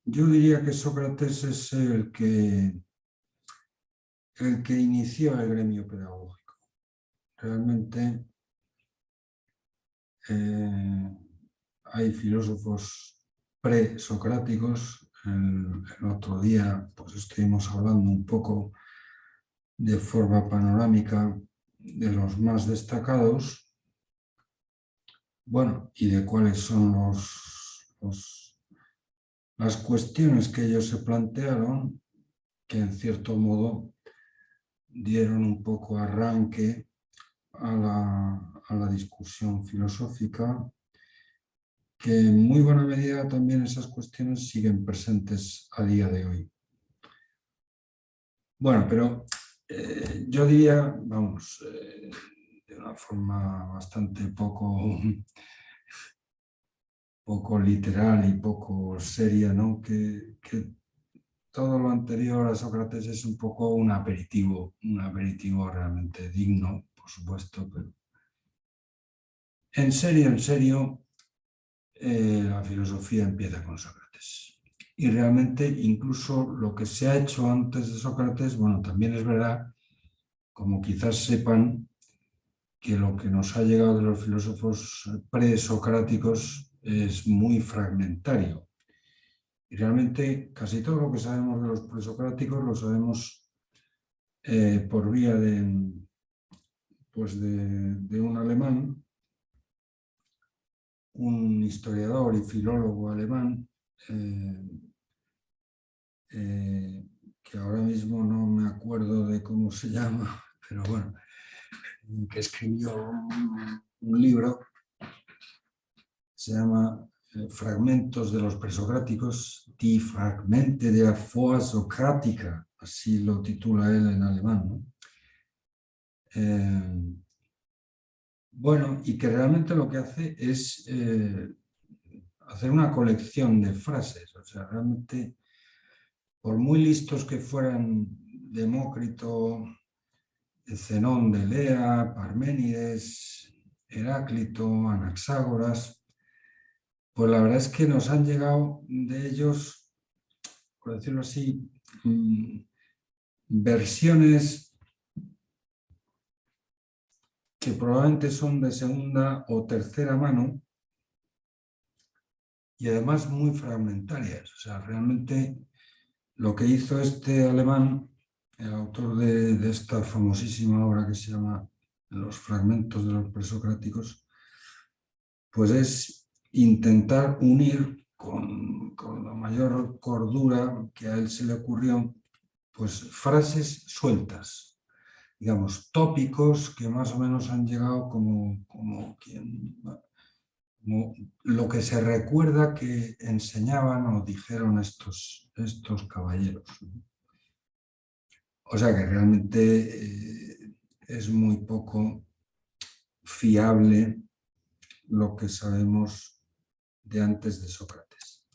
Yo diría que Sócrates es el que inició el gremio pedagógico. Realmente hay filósofos presocráticos. El otro día pues, estuvimos hablando un poco de forma panorámica de los más destacados, bueno, y de cuáles son las cuestiones que ellos se plantearon, que en cierto modo dieron un poco arranque a la discusión filosófica, que en muy buena medida también esas cuestiones siguen presentes a día de hoy. Bueno, pero yo diría, vamos, de una forma bastante poco literal y poco seria, ¿no? Que todo lo anterior a Sócrates es un poco un aperitivo realmente digno, por supuesto, pero en serio, la filosofía empieza con Sócrates. Y realmente incluso lo que se ha hecho antes de Sócrates, bueno, también es verdad, como quizás sepan, que lo que nos ha llegado de los filósofos presocráticos es muy fragmentario. Y realmente casi todo lo que sabemos de los presocráticos lo sabemos por vía pues de un alemán, un historiador y filólogo alemán, que ahora mismo no me acuerdo de cómo se llama, pero bueno, que escribió un libro, se llama Fragmentos de los presocráticos, Die Fragmente der Vorsokratiker, así lo titula él en alemán, ¿no? Bueno, y que realmente lo que hace es hacer una colección de frases, o sea, realmente, por muy listos que fueran Demócrito, Zenón de Elea, Parménides, Heráclito, Anaxágoras, pues la verdad es que nos han llegado de ellos, por decirlo así, versiones que probablemente son de segunda o tercera mano y además muy fragmentarias. O sea, realmente lo que hizo este alemán, el autor de esta famosísima obra que se llama Los fragmentos de los presocráticos, pues es intentar unir con la mayor cordura que a él se le ocurrió, pues frases sueltas, digamos, tópicos que más o menos han llegado como lo que se recuerda que enseñaban o dijeron estos caballeros. O sea que realmente es muy poco fiable lo que sabemos de antes de Sócrates.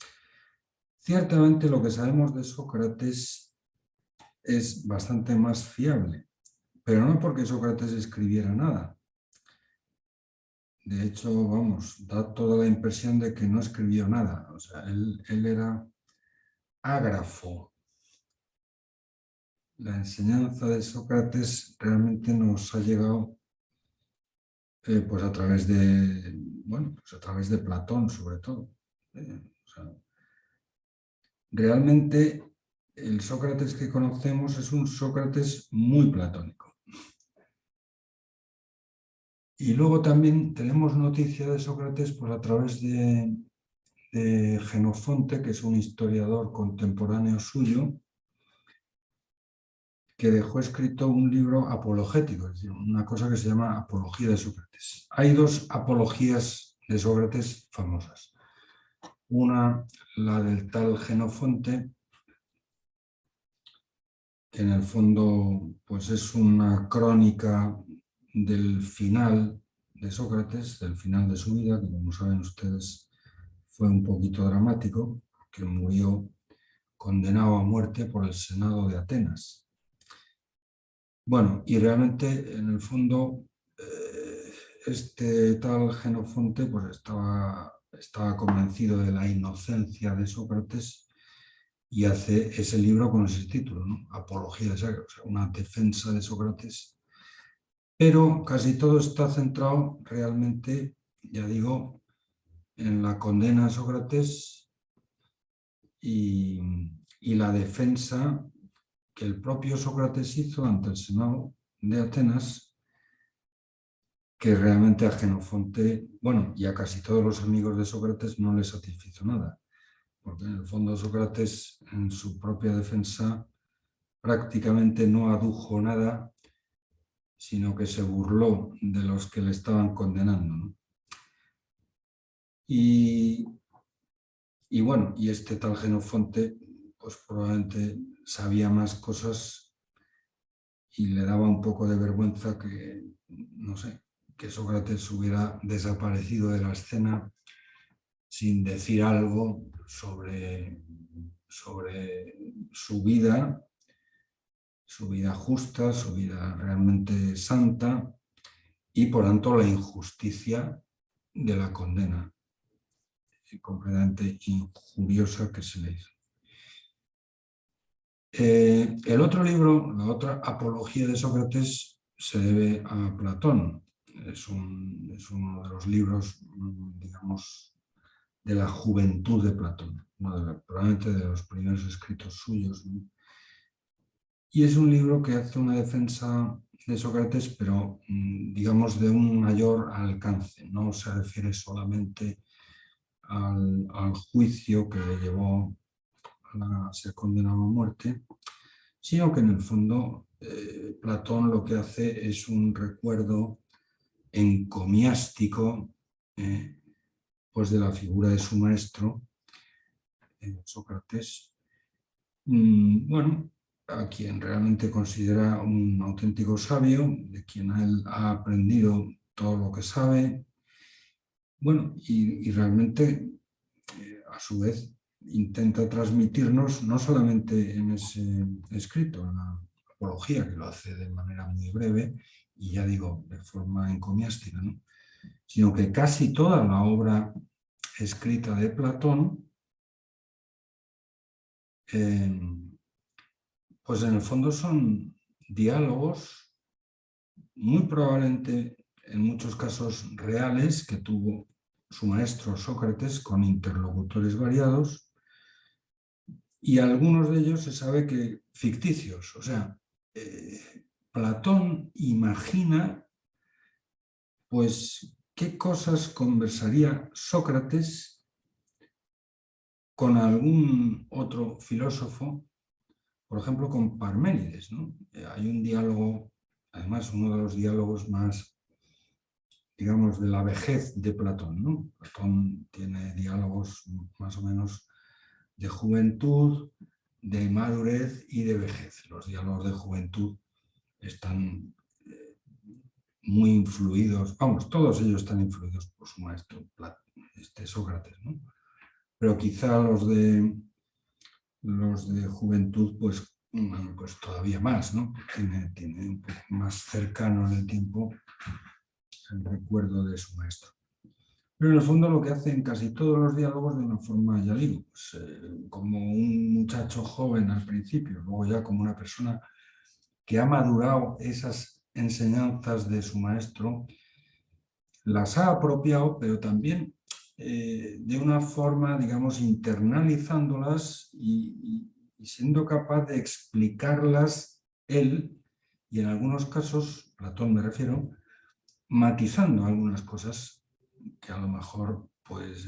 Ciertamente lo que sabemos de Sócrates es bastante más fiable, pero no porque Sócrates escribiera nada. De hecho, vamos, da toda la impresión de que no escribió nada. O sea, él era ágrafo. La enseñanza de Sócrates realmente nos ha llegado pues a través de, bueno, pues a través de Platón, sobre todo. O sea, realmente el Sócrates que conocemos es un Sócrates muy platónico. Y luego también tenemos noticia de Sócrates pues, a través de Jenofonte, que es un historiador contemporáneo suyo, que dejó escrito un libro apologético, es decir, una cosa que se llama Apología de Sócrates. Hay dos apologías de Sócrates famosas. Una, la del tal Jenofonte, que en el fondo pues es una crónica del final de Sócrates, del final de su vida, que como saben ustedes fue un poquito dramático, que murió condenado a muerte por el Senado de Atenas. Bueno, y realmente en el fondo este tal Jenofonte pues estaba estaba convencido de la inocencia de Sócrates y hace ese libro con ese título, ¿no? Apología de Sócrates, o sea, una defensa de Sócrates. Pero casi todo está centrado realmente, ya digo, en la condena a Sócrates y, y la defensa que el propio Sócrates hizo ante el Senado de Atenas, que realmente a Jenofonte, bueno, y a casi todos los amigos de Sócrates no les satisfizo nada, porque en el fondo Sócrates en su propia defensa prácticamente no adujo nada, sino que se burló de los que le estaban condenando, ¿no? Y bueno, y este tal Jenofonte, pues probablemente sabía más cosas y le daba un poco de vergüenza que, no sé, que Sócrates hubiera desaparecido de la escena sin decir algo sobre su vida justa, su vida realmente santa y por tanto la injusticia de la condena completamente injuriosa que se le hizo. El otro libro, la otra apología de Sócrates, se debe a Platón. Es uno de los libros, digamos, de la juventud de Platón, probablemente de los primeros escritos suyos, ¿no? Y es un libro que hace una defensa de Sócrates, pero digamos de un mayor alcance. No se refiere solamente al juicio que le llevó a ser condenado a muerte, sino que en el fondo Platón lo que hace es un recuerdo encomiástico pues de la figura de su maestro, Sócrates, bueno, a quien realmente considera un auténtico sabio, de quien él ha aprendido todo lo que sabe, bueno, y realmente a su vez intenta transmitirnos, no solamente en ese escrito, en la apología, que lo hace de manera muy breve y ya digo, de forma encomiástica, ¿no? Sino que casi toda la obra escrita de Platón, pues en el fondo son diálogos muy probablemente en muchos casos reales que tuvo su maestro Sócrates con interlocutores variados, y algunos de ellos se sabe que ficticios. O sea, Platón imagina pues qué cosas conversaría Sócrates con algún otro filósofo, por ejemplo con Parménides, ¿no? Hay un diálogo, además uno de los diálogos más, digamos, de la vejez de Platón, ¿no? Platón tiene diálogos más o menos de juventud, de madurez y de vejez. Los diálogos de juventud están muy influidos, vamos, todos ellos están influidos por su maestro Sócrates, ¿no? Pero quizá los de juventud, pues todavía más, ¿no? Tiene un poco más cercano en el tiempo el recuerdo de su maestro. Pero en el fondo lo que hace en casi todos los diálogos de una forma, ya digo, pues, como un muchacho joven al principio, luego ya como una persona que ha madurado esas enseñanzas de su maestro, las ha apropiado, pero también de una forma, digamos, internalizándolas y siendo capaz de explicarlas él, y en algunos casos, Platón me refiero, matizando algunas cosas que a lo mejor pues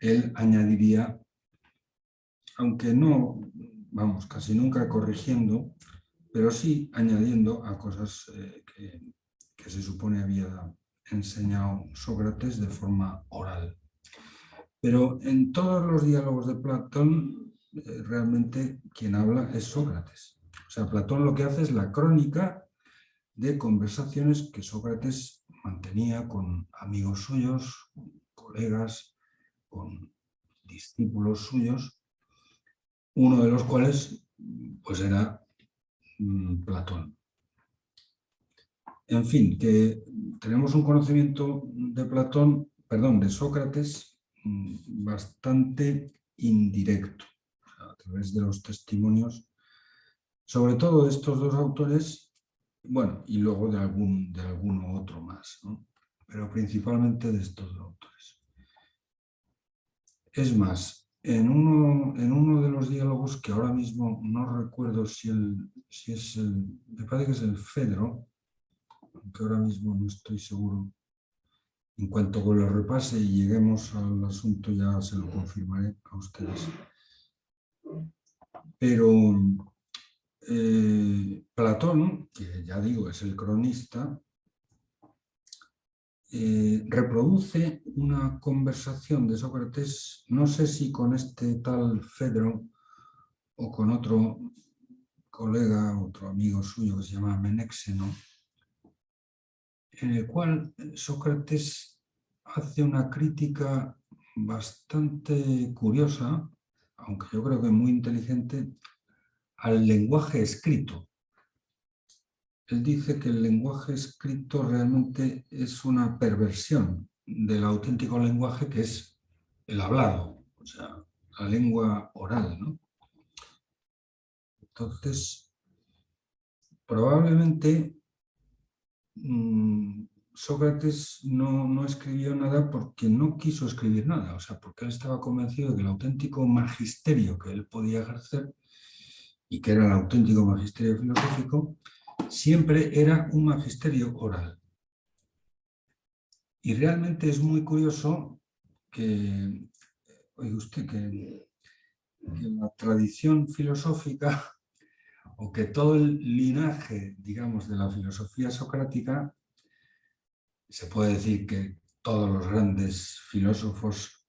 él añadiría, aunque no, vamos, casi nunca corrigiendo, pero sí añadiendo a cosas que se supone había enseñado Sócrates de forma oral. Pero en todos los diálogos de Platón, realmente quien habla es Sócrates. O sea, Platón lo que hace es la crónica de conversaciones que Sócrates mantenía con amigos suyos, con colegas, con discípulos suyos, uno de los cuales pues era Platón. En fin, que tenemos un conocimiento de Platón perdón, de Sócrates bastante indirecto, o sea, a través de los testimonios, sobre todo de estos dos autores, bueno, y luego de alguno otro más, ¿no? Pero principalmente de estos dos autores. Es más, en uno de los diálogos, que ahora mismo no recuerdo si es me parece que es el Fedro, aunque ahora mismo no estoy seguro. En cuanto lo repase y lleguemos al asunto ya se lo confirmaré a ustedes. Pero Platón, que ya digo es el cronista, reproduce una conversación de Sócrates, no sé si con este tal Fedro o con otro colega, otro amigo suyo que se llama Menéxeno, en el cual Sócrates hace una crítica bastante curiosa, aunque yo creo que muy inteligente, al lenguaje escrito. Él dice que el lenguaje escrito realmente es una perversión del auténtico lenguaje, que es el hablado, o sea, la lengua oral, ¿no? Entonces, probablemente Sócrates no escribió nada porque no quiso escribir nada, o sea, porque él estaba convencido de que el auténtico magisterio que él podía ejercer, y que era el auténtico magisterio filosófico, siempre era un magisterio oral. Y realmente es muy curioso que, oiga usted, que la tradición filosófica, o que todo el linaje, digamos, de la filosofía socrática, se puede decir que todos los grandes filósofos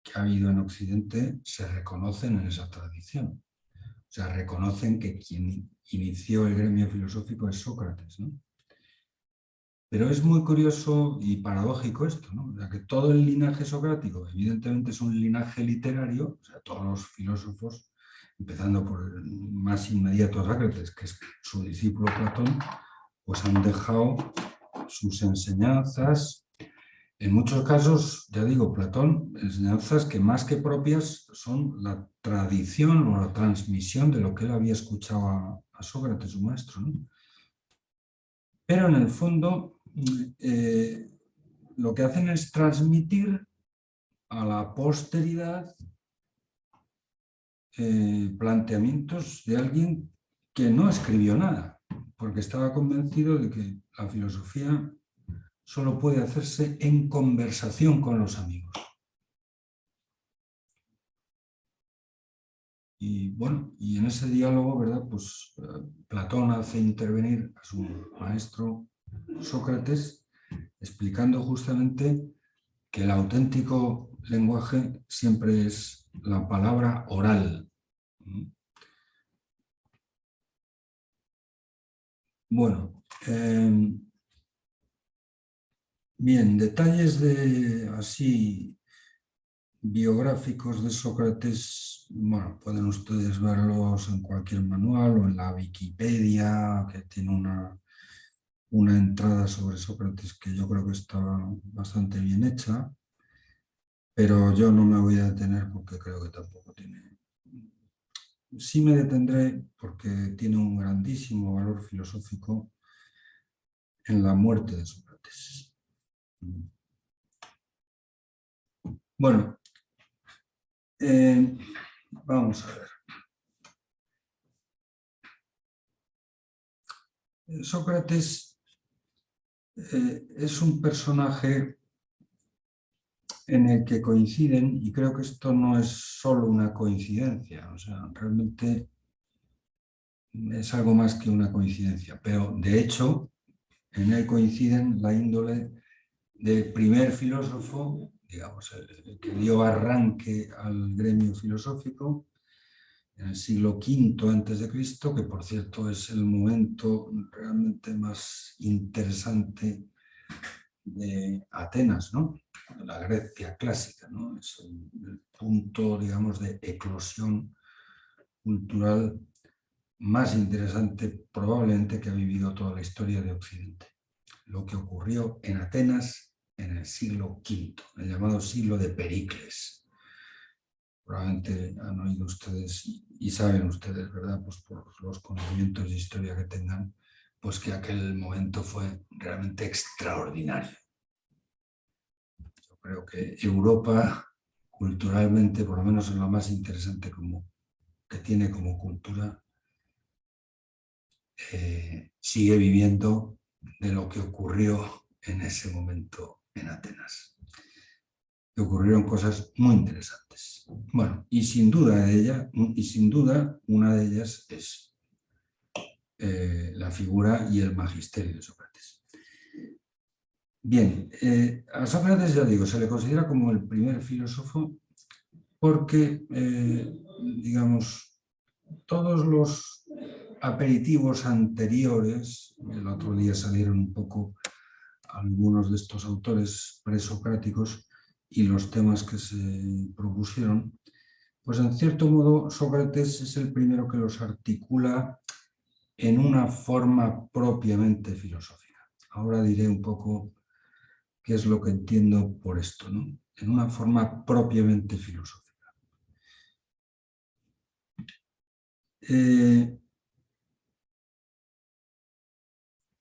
que ha habido en Occidente se reconocen en esa tradición. O sea, reconocen que quien inició el gremio filosófico es Sócrates, ¿no? Pero es muy curioso y paradójico esto, ¿no? O sea, que todo el linaje socrático, evidentemente, es un linaje literario, o sea, todos los filósofos, empezando por el más inmediato Sócrates, que es su discípulo Platón, pues han dejado sus enseñanzas, en muchos casos, ya digo, Platón, enseñanzas que más que propias son la tradición o la transmisión de lo que él había escuchado a Sócrates, su maestro, ¿no? Pero en el fondo lo que hacen es transmitir a la posteridad planteamientos de alguien que no escribió nada, porque estaba convencido de que la filosofía solo puede hacerse en conversación con los amigos. Y bueno, y en ese diálogo, ¿verdad? Pues Platón hace intervenir a su maestro Sócrates, explicando justamente que el auténtico lenguaje siempre es la palabra oral. Bueno, bien, detalles así biográficos de Sócrates, bueno, pueden ustedes verlos en cualquier manual o en la Wikipedia, que tiene una entrada sobre Sócrates que yo creo que está bastante bien hecha, pero yo no me voy a detener porque creo que tampoco tiene... Sí me detendré porque tiene un grandísimo valor filosófico en la muerte de Sócrates. Bueno, vamos a ver. Sócrates es un personaje en el que coinciden, y creo que esto no es solo una coincidencia, o sea, realmente es algo más que una coincidencia, pero de hecho en él coinciden la índole del primer filósofo, digamos, el que dio arranque al gremio filosófico en el siglo V a.C., que por cierto es el momento realmente más interesante de Atenas, ¿no? La Grecia clásica, ¿no? Es el punto, digamos, de eclosión cultural más interesante probablemente que ha vivido toda la historia de Occidente. Lo que ocurrió en Atenas en el siglo V, el llamado siglo de Pericles. Probablemente han oído ustedes y saben ustedes, ¿verdad? Pues por los conocimientos de historia que tengan, pues que aquel momento fue realmente extraordinario. Yo creo que Europa, culturalmente, por lo menos en lo más interesante que tiene como cultura, sigue viviendo de lo que ocurrió en ese momento en Atenas. Que ocurrieron cosas muy interesantes. Bueno, y sin duda una de ellas es la figura y el magisterio de Sócrates. Bien, a Sócrates, ya digo, se le considera como el primer filósofo porque, digamos, todos los aperitivos anteriores, el otro día salieron un poco algunos de estos autores presocráticos y los temas que se propusieron, pues en cierto modo Sócrates es el primero que los articula en una forma propiamente filosófica. Ahora diré un poco qué es lo que entiendo por esto, ¿no? En una forma propiamente filosófica.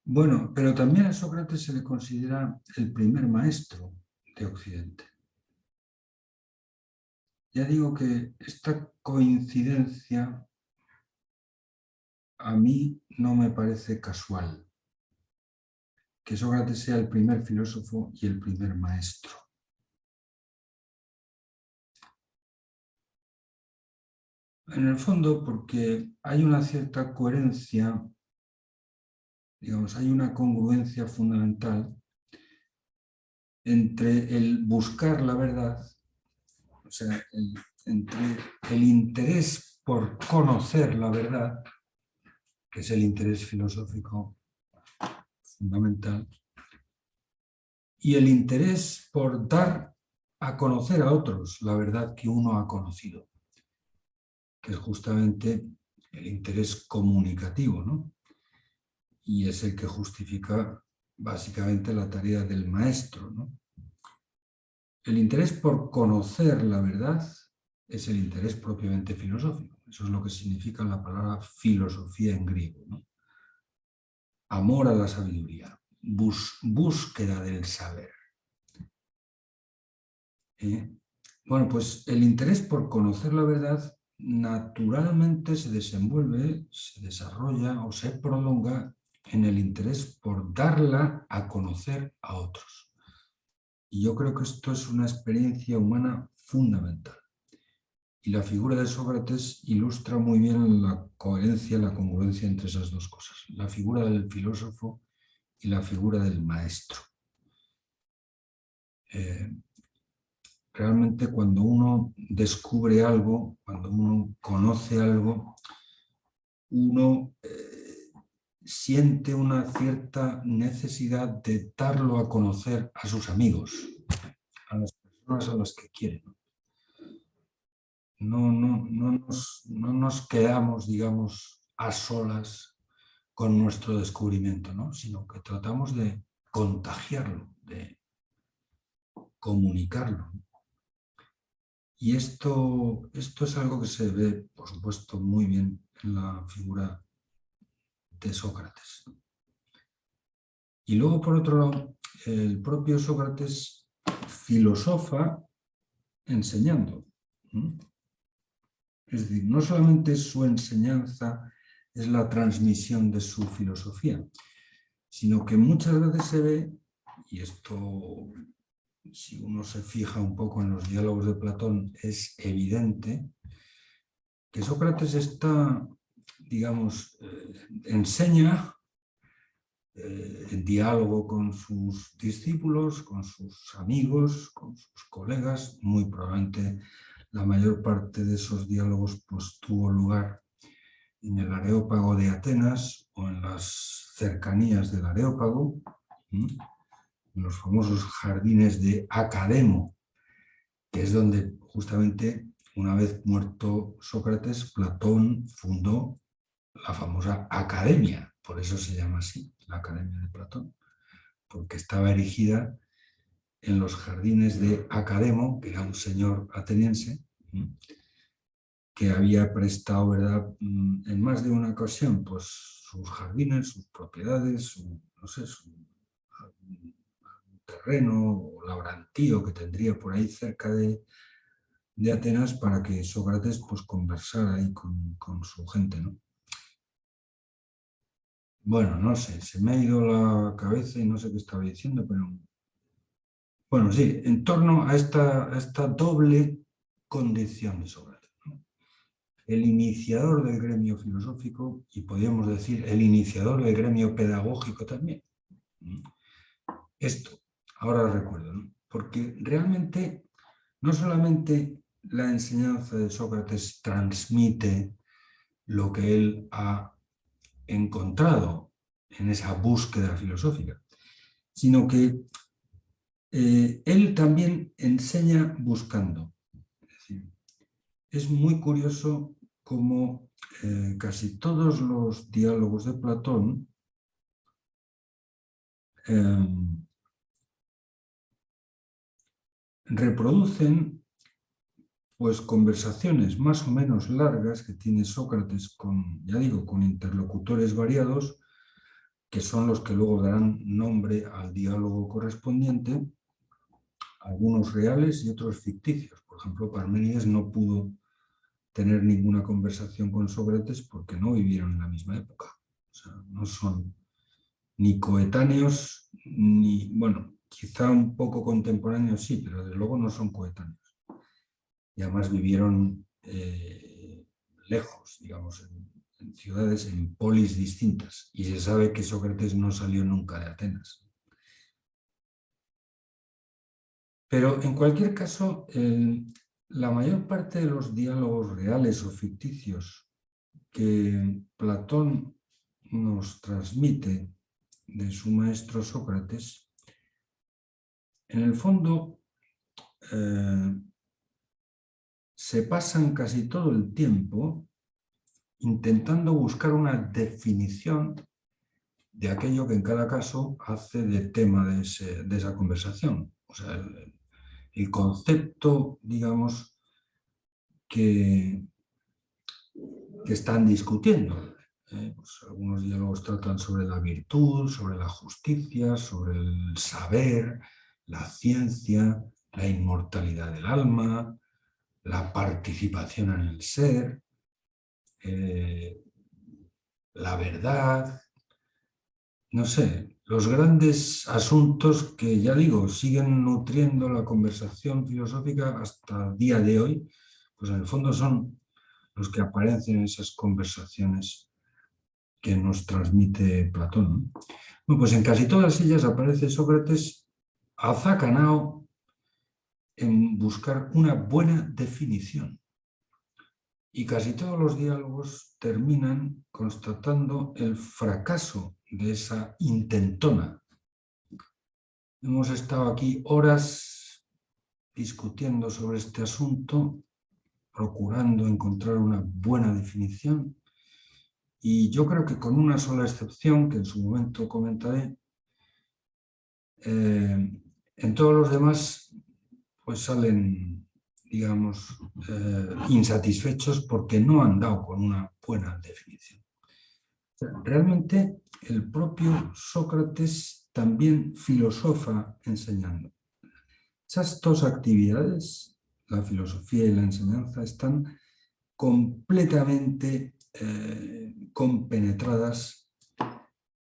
Bueno, pero también a Sócrates se le considera el primer maestro de Occidente. Ya digo que esta coincidencia a mí no me parece casual, que Sócrates sea el primer filósofo y el primer maestro. En el fondo, porque hay una cierta coherencia, digamos, hay una congruencia fundamental entre el buscar la verdad, o sea, entre el interés por conocer la verdad, que es el interés filosófico fundamental, y el interés por dar a conocer a otros la verdad que uno ha conocido, que es justamente el interés comunicativo, ¿no? Y es el que justifica básicamente la tarea del maestro, ¿no? El interés por conocer la verdad es el interés propiamente filosófico. Eso es lo que significa la palabra filosofía en griego, ¿no? Amor a la sabiduría, búsqueda del saber. Bueno, pues el interés por conocer la verdad naturalmente se desenvuelve, se desarrolla o se prolonga en el interés por darla a conocer a otros. Y yo creo que esto es una experiencia humana fundamental. Y la figura de Sócrates ilustra muy bien la coherencia, la congruencia entre esas dos cosas. La figura del filósofo y la figura del maestro. Realmente cuando uno descubre algo, cuando uno conoce algo, uno siente una cierta necesidad de darlo a conocer a sus amigos, a las personas a las que quiere. No nos quedamos, digamos, a solas con nuestro descubrimiento, ¿no? Sino que tratamos de contagiarlo, de comunicarlo. Y esto es algo que se ve, por supuesto, muy bien en la figura de Sócrates. Y luego, por otro lado, el propio Sócrates filosofa enseñando. Es decir, no solamente su enseñanza es la transmisión de su filosofía, sino que muchas veces se ve, y esto, si uno se fija un poco en los diálogos de Platón, es evidente, que Sócrates está, digamos, enseña en diálogo con sus discípulos, con sus amigos, con sus colegas. Muy probablemente la mayor parte de esos diálogos pues, tuvo lugar en el Areópago de Atenas o en las cercanías del Areópago, en los famosos jardines de Academo, que es donde justamente una vez muerto Sócrates, Platón fundó la famosa academia, por eso se llama así, la Academia de Platón, porque estaba erigida en los jardines de Academo, que era un señor ateniense, que había prestado, ¿verdad?, en más de una ocasión, pues sus jardines, sus propiedades, no sé, su terreno o labrantío que tendría por ahí cerca de Atenas para que Sócrates pues conversara ahí con su gente, ¿no? Bueno, no sé, se me ha ido la cabeza y no sé qué estaba diciendo, pero bueno, sí, en torno a esta doble condición de Sócrates, ¿no? El iniciador del gremio filosófico y podríamos decir el iniciador del gremio pedagógico también. Esto, ahora recuerdo, ¿no? Porque realmente no solamente la enseñanza de Sócrates transmite lo que él ha encontrado en esa búsqueda filosófica, sino que él también enseña buscando. Es decir, es muy curioso cómo casi todos los diálogos de Platón reproducen pues conversaciones más o menos largas que tiene Sócrates con, ya digo, con interlocutores variados, que son los que luego darán nombre al diálogo correspondiente, algunos reales y otros ficticios. Por ejemplo, Parménides no pudo tener ninguna conversación con Sócrates porque no vivieron en la misma época. O sea, no son ni coetáneos, ni, bueno, quizá un poco contemporáneos sí, pero desde luego no son coetáneos. Y además vivieron lejos, digamos, en ciudades, en polis distintas. Y se sabe que Sócrates no salió nunca de Atenas. Pero en cualquier caso, la mayor parte de los diálogos reales o ficticios que Platón nos transmite de su maestro Sócrates, en el fondo se pasan casi todo el tiempo intentando buscar una definición de aquello que en cada caso hace de tema de esa conversación. O sea, el concepto, digamos, que están discutiendo. Pues algunos diálogos tratan sobre la virtud, sobre la justicia, sobre el saber, la ciencia, la inmortalidad del alma, la participación en el ser, la verdad, no sé, los grandes asuntos que, ya digo, siguen nutriendo la conversación filosófica hasta el día de hoy, pues en el fondo son los que aparecen en esas conversaciones que nos transmite Platón, ¿no? Bueno, pues en casi todas ellas aparece Sócrates azacanao en buscar una buena definición. Y casi todos los diálogos terminan constatando el fracaso de esa intentona. Hemos estado aquí horas discutiendo sobre este asunto, procurando encontrar una buena definición, y yo creo que con una sola excepción, que en su momento comentaré, en todos los demás pues salen, digamos, insatisfechos porque no han dado con una buena definición. O sea, realmente el propio Sócrates también filosofa enseñando. Esas dos actividades, la filosofía y la enseñanza, están completamente compenetradas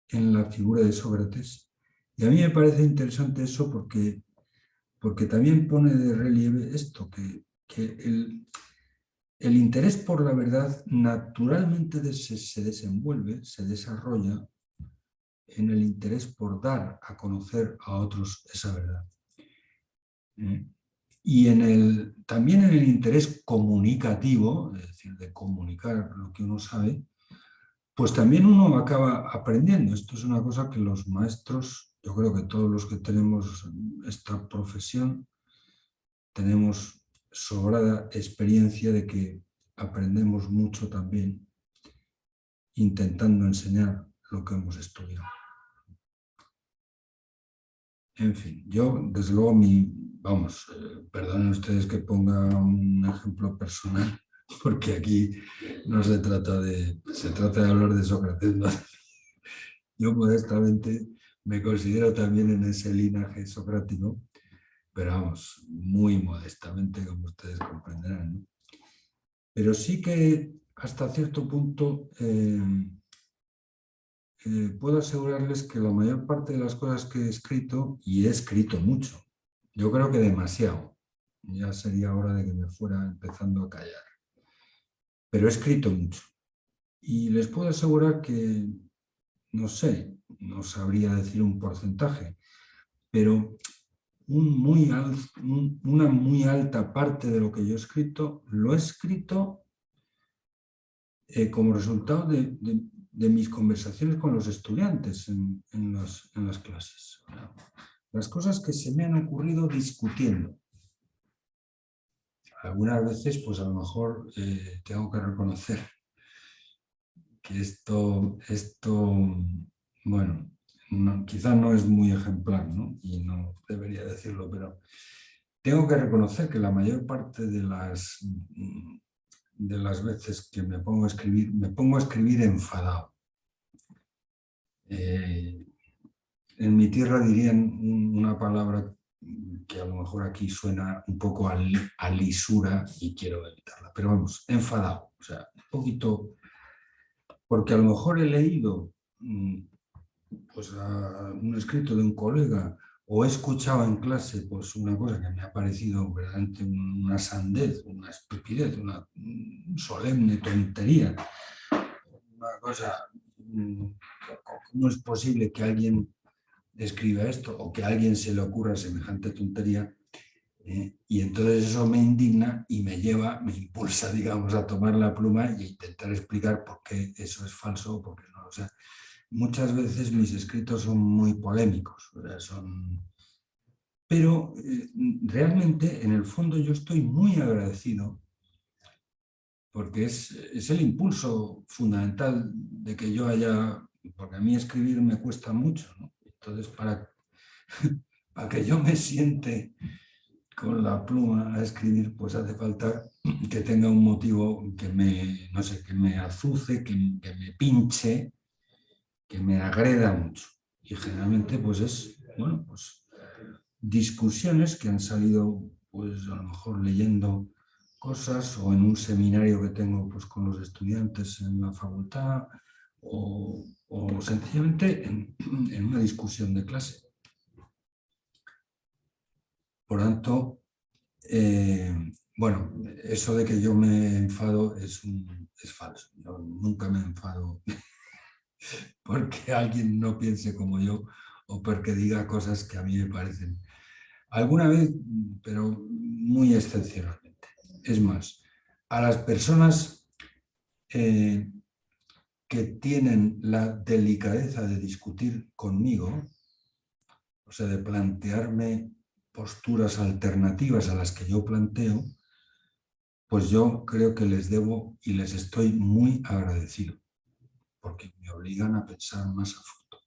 en la figura de Sócrates. Y a mí me parece interesante eso porque también pone de relieve esto, que el interés por la verdad naturalmente se desenvuelve, se desarrolla en el interés por dar a conocer a otros esa verdad. Y también en el interés comunicativo, es decir, de comunicar lo que uno sabe, pues también uno acaba aprendiendo. Esto es una cosa que los maestros, yo creo que todos los que tenemos esta profesión, tenemos sobrada experiencia de que aprendemos mucho también intentando enseñar lo que hemos estudiado. En fin, yo desde luego vamos, perdonen ustedes que ponga un ejemplo personal, porque aquí no se trata se trata de hablar de Sócrates, ¿no? Yo modestamente me considero también en ese linaje socrático, pero vamos, muy modestamente, como ustedes comprenderán, ¿no? Pero sí que hasta cierto punto puedo asegurarles que la mayor parte de las cosas que he escrito, y he escrito mucho, yo creo que demasiado, ya sería hora de que me fuera empezando a callar, pero he escrito mucho. Y les puedo asegurar que, no sé, no sabría decir un porcentaje, pero una muy alta parte de lo que yo he escrito, lo he escrito como resultado de mis conversaciones con los estudiantes en las clases. Las cosas que se me han ocurrido discutiendo. Algunas veces, pues a lo mejor tengo que reconocer que bueno, quizá no es muy ejemplar, ¿no? Y no debería decirlo, pero tengo que reconocer que la mayor parte de las veces que me pongo a escribir enfadado. En mi tierra dirían una palabra que a lo mejor aquí suena un poco a lisura y quiero evitarla, pero vamos, enfadado, o sea, un poquito, porque a lo mejor he leído pues un escrito de un colega o he escuchado en clase pues una cosa que me ha parecido verdaderamente una sandez, una estupidez, una solemne tontería, una cosa, ¿cómo es posible que alguien escriba esto o que a alguien se le ocurra semejante tontería? Y entonces eso me indigna y me impulsa, digamos, a tomar la pluma y a intentar explicar por qué eso es falso o por qué no. O sea, muchas veces mis escritos son muy polémicos, o sea, pero realmente en el fondo yo estoy muy agradecido porque es el impulso fundamental de que yo porque a mí escribir me cuesta mucho, ¿no? Entonces para que yo me siente con la pluma a escribir, pues hace falta que tenga un motivo que no sé, que me azuce, que me pinche, que me agreda mucho. Y generalmente pues bueno, pues discusiones que han salido pues a lo mejor leyendo cosas o en un seminario que tengo pues con los estudiantes en la facultad o sencillamente en una discusión de clase. Por tanto, bueno, eso de que yo me enfado es falso. Yo nunca me enfado porque alguien no piense como yo o porque diga cosas que a mí me parecen. Alguna vez, pero muy excepcionalmente. Es más, a las personas que tienen la delicadeza de discutir conmigo, o sea, de plantearme posturas alternativas a las que yo planteo, pues yo creo que les debo y les estoy muy agradecido, porque me obligan a pensar más a fondo.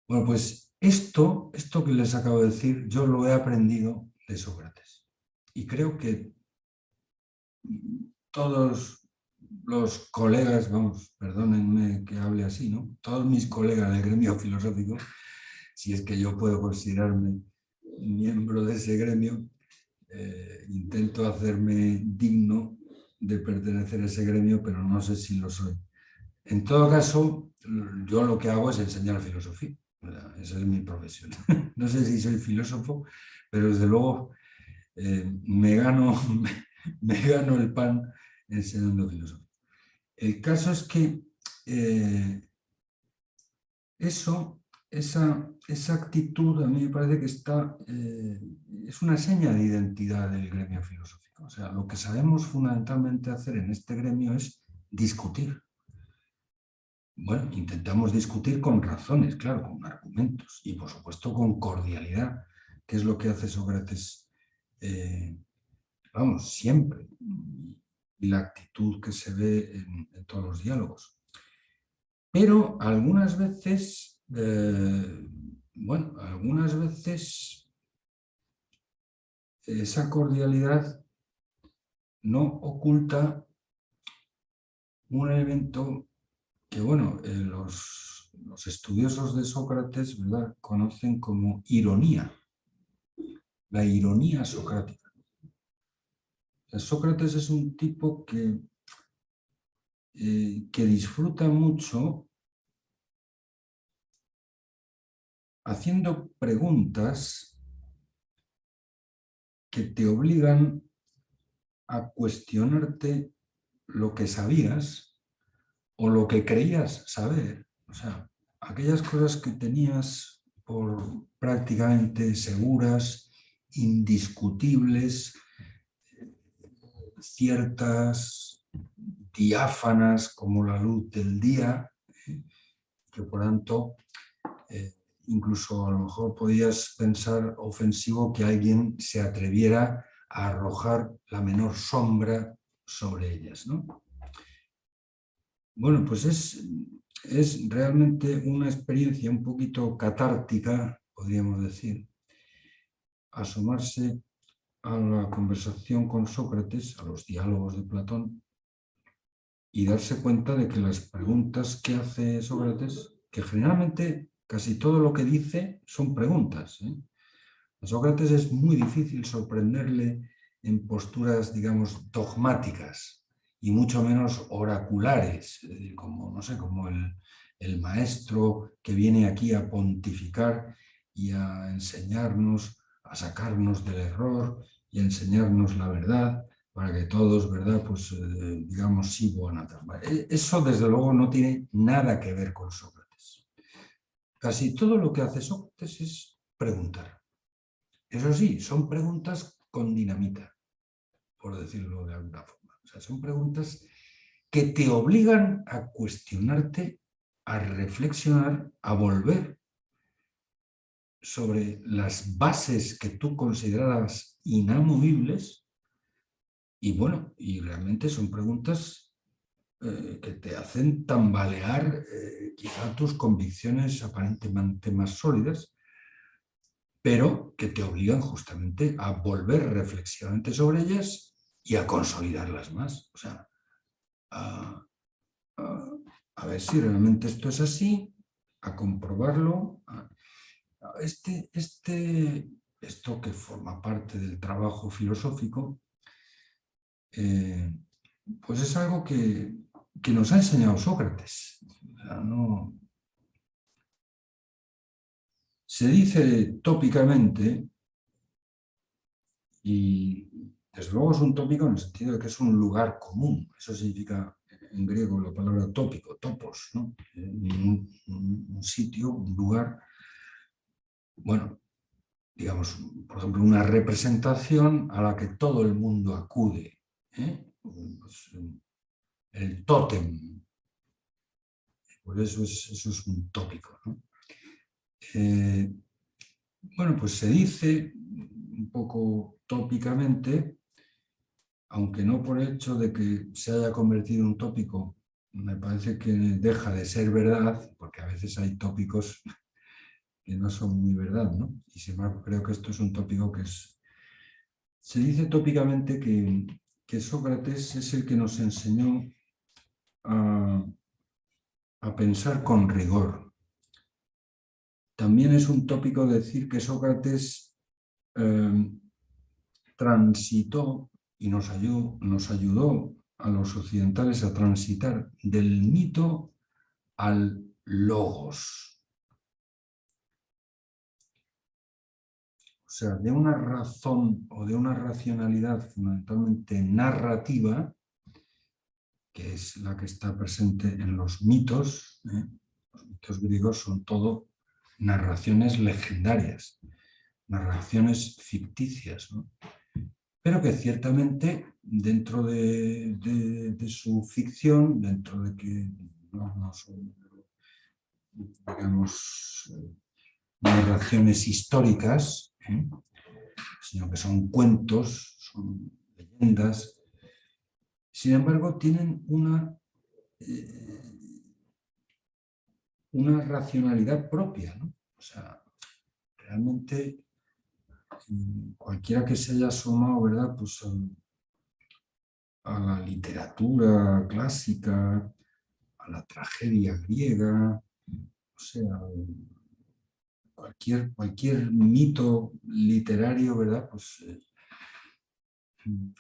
Bueno, pues esto que les acabo de decir, yo lo he aprendido de Sócrates. Y creo que todos los colegas, vamos, perdónenme que hable así, ¿no? Todos mis colegas del gremio filosófico, si es que yo puedo considerarme miembro de ese gremio, intento hacerme digno de pertenecer a ese gremio, pero no sé si lo soy. En todo caso, yo lo que hago es enseñar filosofía. Esa es mi profesión. No sé si soy filósofo, pero desde luego me gano el pan enseñando filosofía. El caso es que esa actitud a mí me parece que es una seña de identidad del gremio filosófico. O sea, lo que sabemos fundamentalmente hacer en este gremio es discutir. Bueno, intentamos discutir con razones, claro, con argumentos y por supuesto con cordialidad, que es lo que hace Sócrates, vamos, siempre, y la actitud que se ve en todos los diálogos. Pero algunas veces bueno, algunas veces esa cordialidad no oculta un elemento que, bueno, los estudiosos de Sócrates, ¿verdad?, conocen como ironía, la ironía socrática. Sócrates es un tipo que disfruta mucho haciendo preguntas que te obligan a cuestionarte lo que sabías o lo que creías saber. O sea, aquellas cosas que tenías por prácticamente seguras, indiscutibles, ciertas, diáfanas como la luz del día, que por tanto incluso a lo mejor podías pensar ofensivo que alguien se atreviera a arrojar la menor sombra sobre ellas, ¿no? Bueno, pues es realmente una experiencia un poquito catártica, podríamos decir, asomarse a la conversación con Sócrates, a los diálogos de Platón, y darse cuenta de que las preguntas que hace Sócrates, que generalmente casi todo lo que dice son preguntas, ¿eh? A Sócrates es muy difícil sorprenderle en posturas, digamos, dogmáticas y mucho menos oraculares, es decir, como, no sé, como el maestro que viene aquí a pontificar y a enseñarnos, a sacarnos del error y a enseñarnos la verdad para que todos, ¿verdad?, pues digamos, sí, buena. Eso desde luego no tiene nada que ver con Sócrates. Casi todo lo que hace Sócrates es preguntar. Eso sí, son preguntas con dinamita, por decirlo de alguna forma. O sea, son preguntas que te obligan a cuestionarte, a reflexionar, a volver sobre las bases que tú considerabas inamovibles y bueno, y realmente son preguntas que te hacen tambalear quizá tus convicciones aparentemente más sólidas, pero que te obligan justamente a volver reflexivamente sobre ellas y a consolidarlas más. O sea, a, a ver si realmente esto es así, a comprobarlo. Esto que forma parte del trabajo filosófico, pues es algo que nos ha enseñado Sócrates. O sea, no, se dice tópicamente, y desde luego es un tópico en el sentido de que es un lugar común. Eso significa en griego la palabra tópico, topos, ¿no? Un sitio, un lugar, bueno, digamos, por ejemplo, una representación a la que todo el mundo acude, ¿eh? Pues, el tótem, por eso es un tópico, ¿no? Bueno, pues se dice un poco tópicamente, aunque no por el hecho de que se haya convertido en un tópico, me parece que deja de ser verdad, porque a veces hay tópicos que no son muy verdad, ¿no? Y sin embargo creo que esto es un tópico que es... Se dice tópicamente que Sócrates es el que nos enseñó a pensar con rigor. También es un tópico decir que Sócrates transitó y nos ayudó a los occidentales a transitar del mito al logos. O sea, de una razón o de una racionalidad fundamentalmente narrativa, que es la que está presente en los mitos. Los mitos griegos son todo narraciones legendarias, narraciones ficticias, ¿no? Pero que ciertamente dentro de su ficción, dentro de que no son, digamos, narraciones históricas, sino que son cuentos, son leyendas, sin embargo tienen una racionalidad propia, ¿no? O sea, realmente cualquiera que se haya asomado, ¿verdad? Pues a la literatura clásica, a la tragedia griega, o sea, cualquier mito literario, ¿verdad? Pues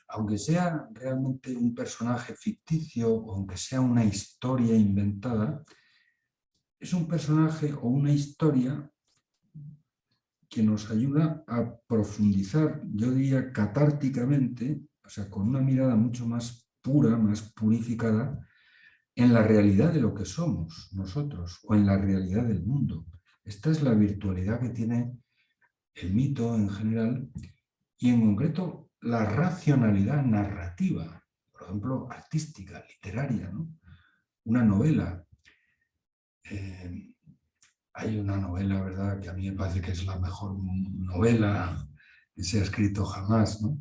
aunque sea realmente un personaje ficticio o aunque sea una historia inventada, es un personaje o una historia que nos ayuda a profundizar, yo diría catárticamente, o sea, con una mirada mucho más pura, más purificada, en la realidad de lo que somos nosotros o en la realidad del mundo. Esta es la virtualidad que tiene el mito en general y en concreto la racionalidad narrativa, por ejemplo, artística, literaria, ¿no? Una novela. Hay una novela, ¿verdad?, que a mí me parece que es la mejor novela que se ha escrito jamás, ¿no?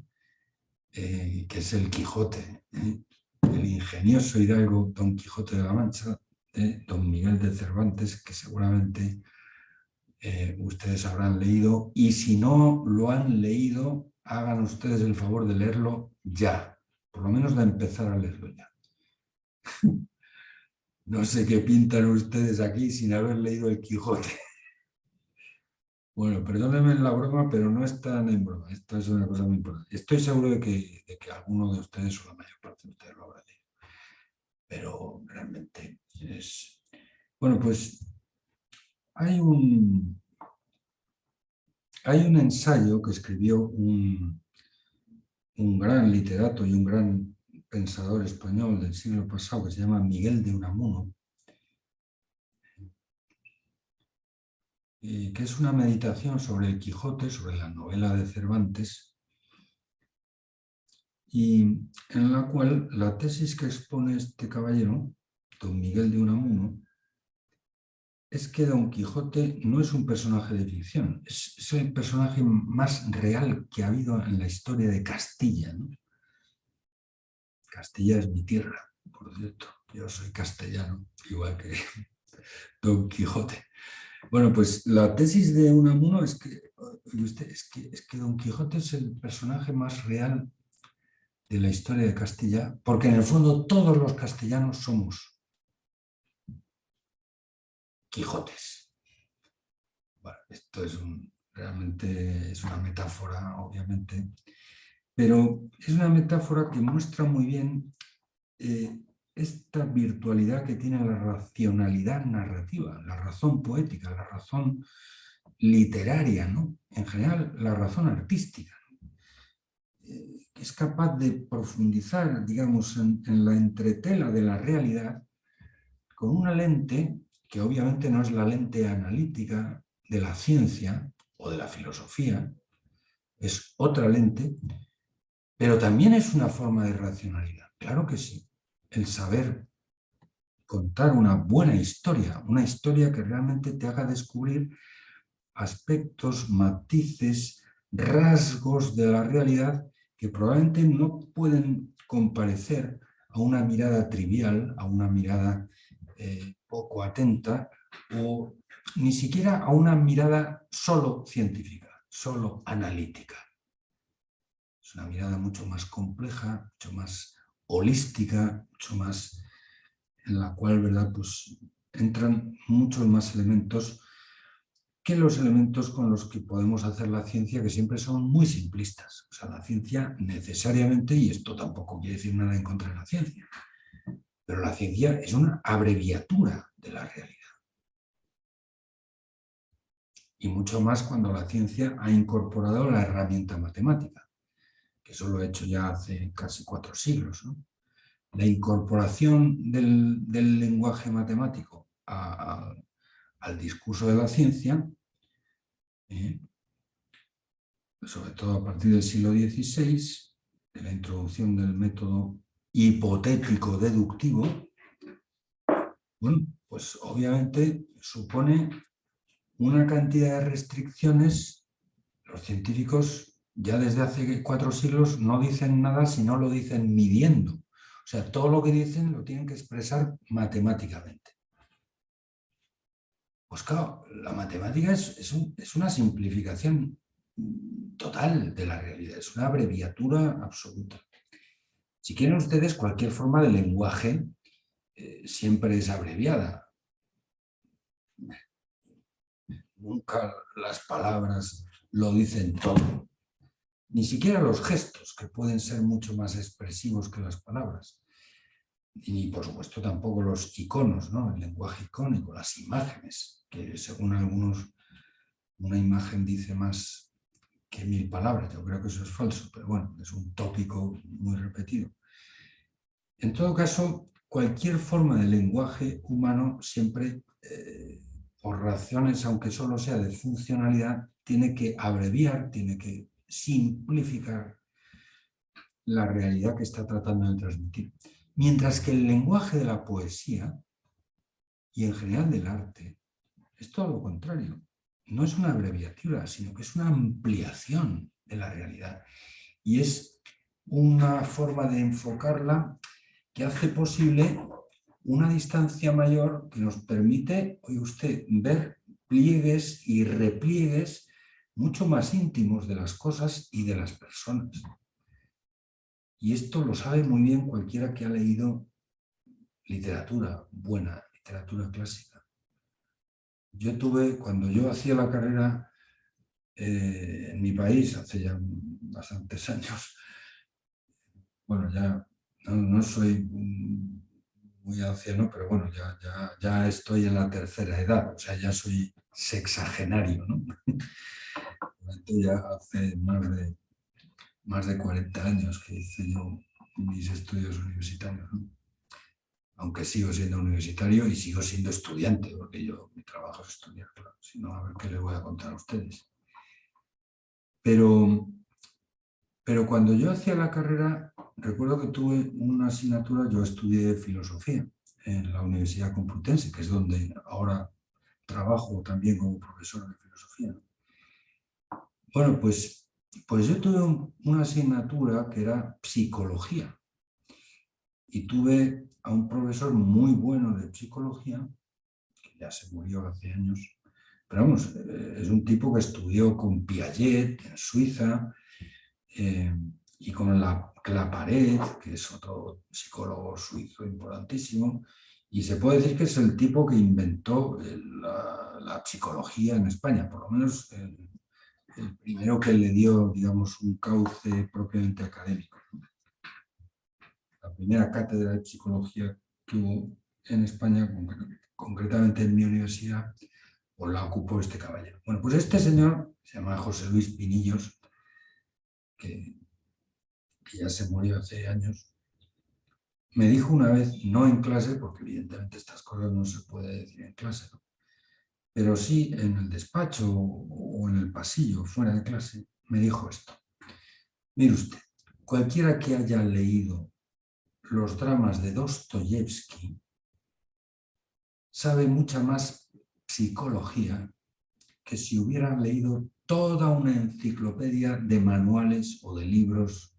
Que es El Quijote, el ingenioso hidalgo Don Quijote de la Mancha, de Don Miguel de Cervantes, que seguramente ustedes habrán leído, y si no lo han leído, hagan ustedes el favor de leerlo ya, por lo menos de empezar a leerlo ya. No sé qué pintan ustedes aquí sin haber leído El Quijote. Bueno, perdónenme la broma, pero no es tan en broma. Esto es una cosa muy importante. Estoy seguro de que alguno de ustedes o la mayor parte de ustedes lo habrá leído. Pero realmente es... Bueno, pues hay un ensayo que escribió un gran literato y un gran pensador español del siglo pasado que se llama Miguel de Unamuno, que es una meditación sobre el Quijote, sobre la novela de Cervantes, y en la cual la tesis que expone este caballero, don Miguel de Unamuno, es que Don Quijote no es un personaje de ficción, es el personaje más real que ha habido en la historia de Castilla, ¿no? Castilla es mi tierra, por cierto, yo soy castellano, igual que Don Quijote. Bueno, pues la tesis de Unamuno es que, es que Don Quijote es el personaje más real de la historia de Castilla, porque en el fondo todos los castellanos somos Quijotes. Bueno, esto es realmente es una metáfora, obviamente, pero es una metáfora que muestra muy bien esta virtualidad que tiene la racionalidad narrativa, la razón poética, la razón literaria, ¿no? En general, la razón artística, que es capaz de profundizar, digamos, en la entretela de la realidad con una lente que obviamente no es la lente analítica de la ciencia o de la filosofía, es otra lente, pero también es una forma de racionalidad, claro que sí. El saber contar una buena historia, una historia que realmente te haga descubrir aspectos, matices, rasgos de la realidad que probablemente no pueden comparecer a una mirada trivial, a una mirada poco atenta o ni siquiera a una mirada solo científica, solo analítica. Es una mirada mucho más compleja, mucho más holística, mucho más en la cual, ¿verdad?, pues entran muchos más elementos que los elementos con los que podemos hacer la ciencia, que siempre son muy simplistas. O sea, la ciencia necesariamente, y esto tampoco quiere decir nada en contra de la ciencia, pero la ciencia es una abreviatura de la realidad. Y mucho más cuando la ciencia ha incorporado la herramienta matemática, que eso lo ha hecho ya hace casi 4 siglos, ¿no? La incorporación del lenguaje matemático al discurso de la ciencia, sobre todo a partir del siglo XVI, de la introducción del método hipotético deductivo, bueno, pues obviamente supone una cantidad de restricciones. Los científicos ya desde hace 4 siglos no dicen nada si no lo dicen midiendo. O sea, todo lo que dicen lo tienen que expresar matemáticamente. Pues claro, la matemática es una simplificación total de la realidad, es una abreviatura absoluta. Si quieren ustedes, cualquier forma de lenguaje siempre es abreviada. Nunca las palabras lo dicen todo. Ni siquiera los gestos, que pueden ser mucho más expresivos que las palabras. Y ni, por supuesto, tampoco los iconos, ¿no? El lenguaje icónico, las imágenes, que según algunos una imagen dice más que 1000 palabras. Yo creo que eso es falso, pero bueno, es un tópico muy repetido. En todo caso, cualquier forma de lenguaje humano siempre, por razones, aunque solo sea de funcionalidad, tiene que abreviar, tiene que simplificar la realidad que está tratando de transmitir. Mientras que el lenguaje de la poesía y en general del arte es todo lo contrario. No es una abreviatura, sino que es una ampliación de la realidad. Y es una forma de enfocarla que hace posible una distancia mayor que nos permite, oye usted, ver pliegues y repliegues mucho más íntimos de las cosas y de las personas. Y esto lo sabe muy bien cualquiera que ha leído literatura buena, literatura clásica. Yo tuve, cuando yo hacía la carrera en mi país, hace ya bastantes años, bueno, ya no soy muy anciano, pero bueno, ya estoy en la tercera edad, o sea, ya soy sexagenario, ¿no? Ya hace más de 40 años que hice yo mis estudios universitarios, ¿no? Aunque sigo siendo universitario y sigo siendo estudiante, porque mi trabajo es estudiar, claro, si no, a ver qué les voy a contar a ustedes. Pero cuando yo hacía la carrera, recuerdo que tuve una asignatura, yo estudié filosofía en la Universidad Complutense, que es donde ahora trabajo también como profesor de filosofía. Bueno, pues yo tuve una asignatura que era psicología y tuve a un profesor muy bueno de psicología, que ya se murió hace años, pero vamos, es un tipo que estudió con Piaget en Suiza, y con Claparède, que es otro psicólogo suizo importantísimo, y se puede decir que es el tipo que inventó la psicología en España, por lo menos el primero que le dio, digamos, un cauce propiamente académico. La primera cátedra de psicología que hubo en España, concretamente en mi universidad, pues la ocupó este caballero. Bueno, pues este señor se llama José Luis Pinillos, que ya se murió hace años, me dijo una vez, no en clase, porque evidentemente estas cosas no se puede decir en clase, ¿no? Pero sí en el despacho o en el pasillo, fuera de clase, me dijo esto. Mire usted, cualquiera que haya leído los dramas de Dostoyevsky sabe mucha más psicología que si hubiera leído toda una enciclopedia de manuales o de libros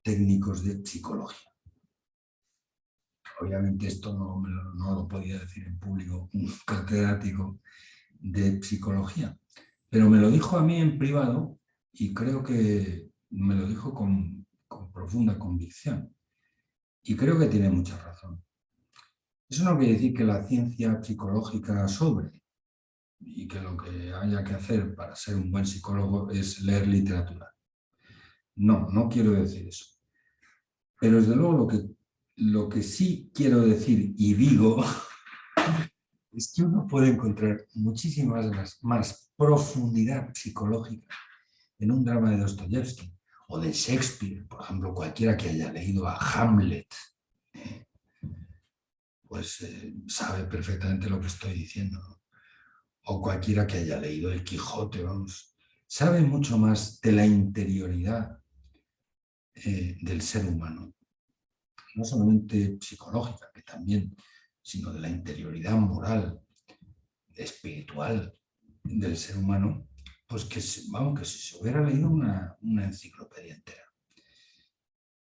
técnicos de psicología. Obviamente esto no lo podía decir en público un catedrático de psicología, pero me lo dijo a mí en privado y creo que me lo dijo con profunda convicción y creo que tiene mucha razón. Eso no quiere decir que la ciencia psicológica sobre y que lo que haya que hacer para ser un buen psicólogo es leer literatura. No quiero decir eso. Pero desde luego lo que sí quiero decir y digo es que uno puede encontrar muchísimas más profundidad psicológica en un drama de Dostoyevsky o de Shakespeare, por ejemplo, cualquiera que haya leído a Hamlet, pues sabe perfectamente lo que estoy diciendo, ¿no? O cualquiera que haya leído El Quijote, vamos, sabe mucho más de la interioridad del ser humano, no solamente psicológica, que también, sino de la interioridad moral, espiritual del ser humano, pues que si se hubiera leído una enciclopedia entera.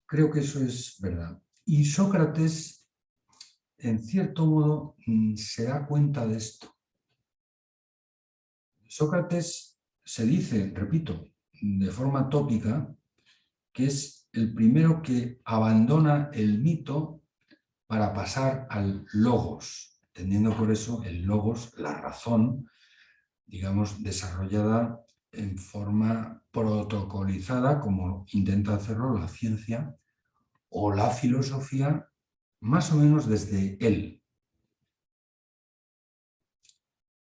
Creo que eso es verdad. Y Sócrates, en cierto modo, se da cuenta de esto. Sócrates se dice, repito, de forma tópica, que es el primero que abandona el mito para pasar al logos, entendiendo por eso el logos, la razón, digamos, desarrollada en forma protocolizada, como intenta hacerlo la ciencia o la filosofía, más o menos desde él.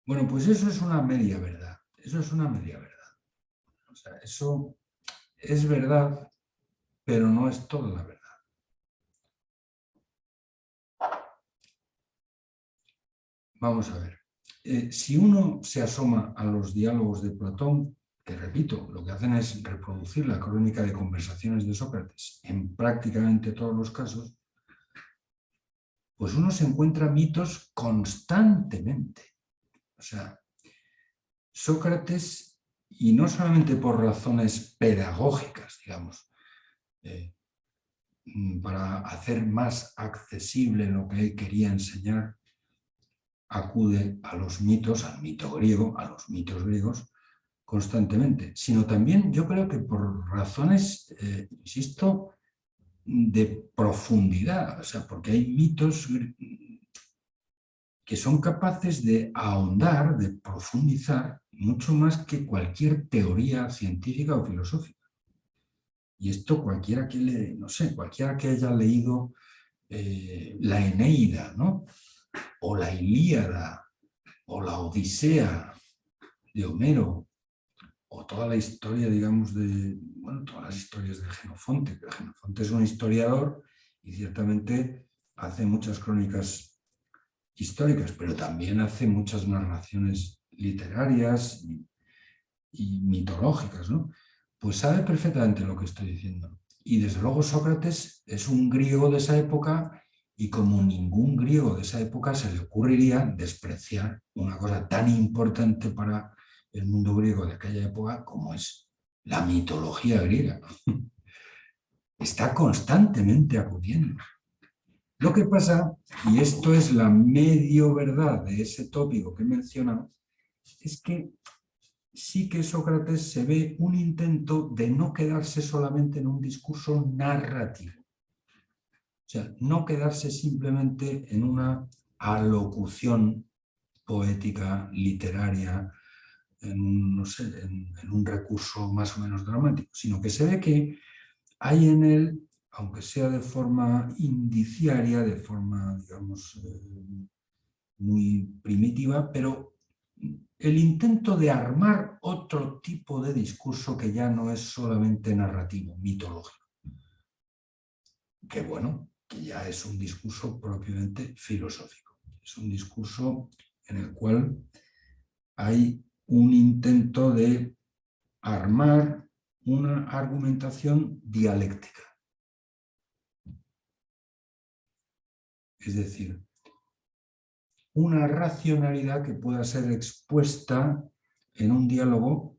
Bueno, pues eso es una media verdad. Eso es una media verdad. O sea, eso es verdad, pero no es toda la verdad. Vamos a ver. Si uno se asoma a los diálogos de Platón, que repito, lo que hacen es reproducir la crónica de conversaciones de Sócrates en prácticamente todos los casos, pues uno se encuentra mitos constantemente. O sea, Sócrates, y no solamente por razones pedagógicas, digamos, para hacer más accesible lo que él quería enseñar, acude a los mitos, al mito griego, a los mitos griegos, constantemente, sino también yo creo que por razones, insisto, de profundidad, o sea, porque hay mitos que son capaces de ahondar, de profundizar mucho más que cualquier teoría científica o filosófica. Y esto cualquiera que no sé, cualquiera que haya leído la Eneida, ¿no? O la Ilíada, o la Odisea de Homero, o toda la historia, digamos, bueno, todas las historias de Jenofonte, que Jenofonte es un historiador y ciertamente hace muchas crónicas históricas, pero también hace muchas narraciones literarias y mitológicas, ¿no? Pues sabe perfectamente lo que estoy diciendo. Y desde luego Sócrates es un griego de esa época y como ningún griego de esa época se le ocurriría despreciar una cosa tan importante para el mundo griego de aquella época como es la mitología griega. Está constantemente acudiendo. Lo que pasa, y esto es la medio verdad de ese tópico que he mencionado, es que sí que Sócrates se ve un intento de no quedarse solamente en un discurso narrativo. O sea, no quedarse simplemente en una alocución poética, literaria, no sé, en un recurso más o menos dramático, sino que se ve que hay en él, aunque sea de forma indiciaria, de forma, digamos, muy primitiva, pero el intento de armar otro tipo de discurso que ya no es solamente narrativo, mitológico. Que bueno, que ya es un discurso propiamente filosófico. Es un discurso en el cual hay un intento de armar una argumentación dialéctica. Es decir, una racionalidad que pueda ser expuesta en un diálogo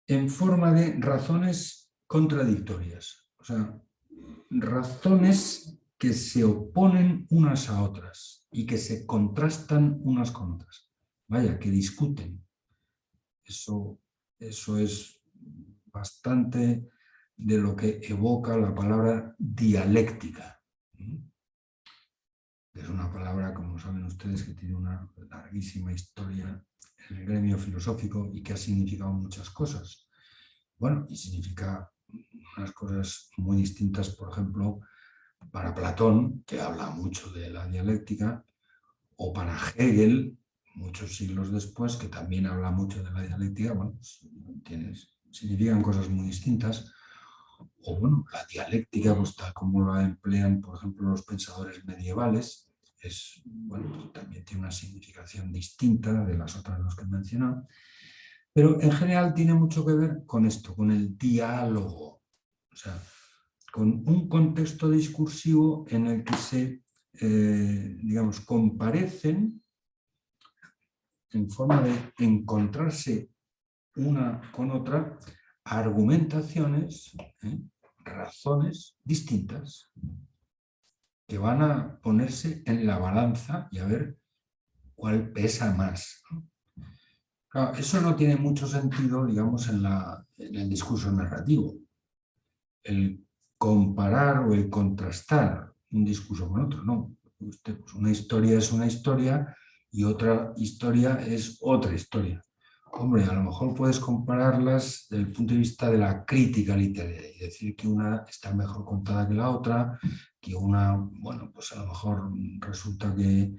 en forma de razones contradictorias. O sea, razones que se oponen unas a otras y que se contrastan unas con otras. Vaya, que discuten. Eso es bastante de lo que evoca la palabra dialéctica. Es una palabra, como saben ustedes, que tiene una larguísima historia en el gremio filosófico y que ha significado muchas cosas. Bueno, y significa unas cosas muy distintas, por ejemplo, para Platón, que habla mucho de la dialéctica, o para Hegel, muchos siglos después, que también habla mucho de la dialéctica. Bueno, pues, significan cosas muy distintas. O bueno, la dialéctica, pues tal como la emplean, por ejemplo, los pensadores medievales, bueno, también tiene una significación distinta de las otras dos que he mencionado. Pero en general tiene mucho que ver con esto, con el diálogo. O sea, con un contexto discursivo en el que se, digamos, comparecen en forma de encontrarse una con otra argumentaciones, razones distintas que van a ponerse en la balanza y a ver cuál pesa más, ¿no? Claro, eso no tiene mucho sentido, digamos, en el discurso narrativo. El comparar o el contrastar un discurso con otro, no. Pues una historia es una historia y otra historia es otra historia. Hombre, a lo mejor puedes compararlas desde el punto de vista de la crítica literaria y decir que una está mejor contada que la otra, que una, bueno, pues a lo mejor resulta que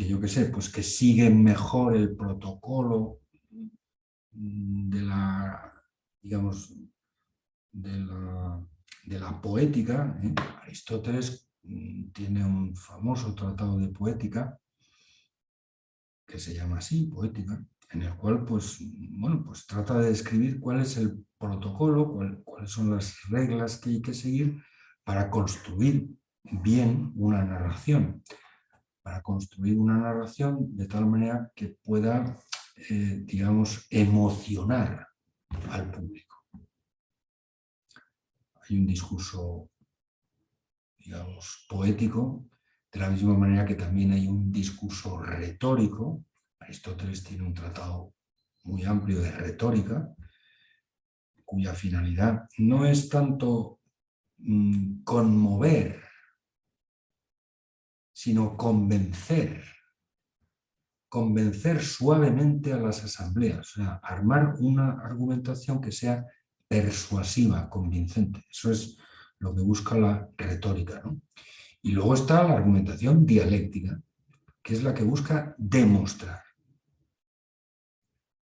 yo qué sé, pues que sigue mejor el protocolo de la, digamos, de la, de la poética. Aristóteles tiene un famoso tratado de poética que se llama así, poética, en el cual pues, bueno, pues trata de describir cuál es el protocolo, cuáles son las reglas que hay que seguir para construir bien una narración, para construir una narración de tal manera que pueda, digamos, emocionar al público. Hay un discurso, digamos, poético, de la misma manera que también hay un discurso retórico. Aristóteles tiene un tratado muy amplio de retórica, cuya finalidad no es tanto conmover, sino convencer suavemente a las asambleas, o sea, armar una argumentación que sea persuasiva, convincente. Eso es lo que busca la retórica, ¿no? Y luego está la argumentación dialéctica, que es la que busca demostrar.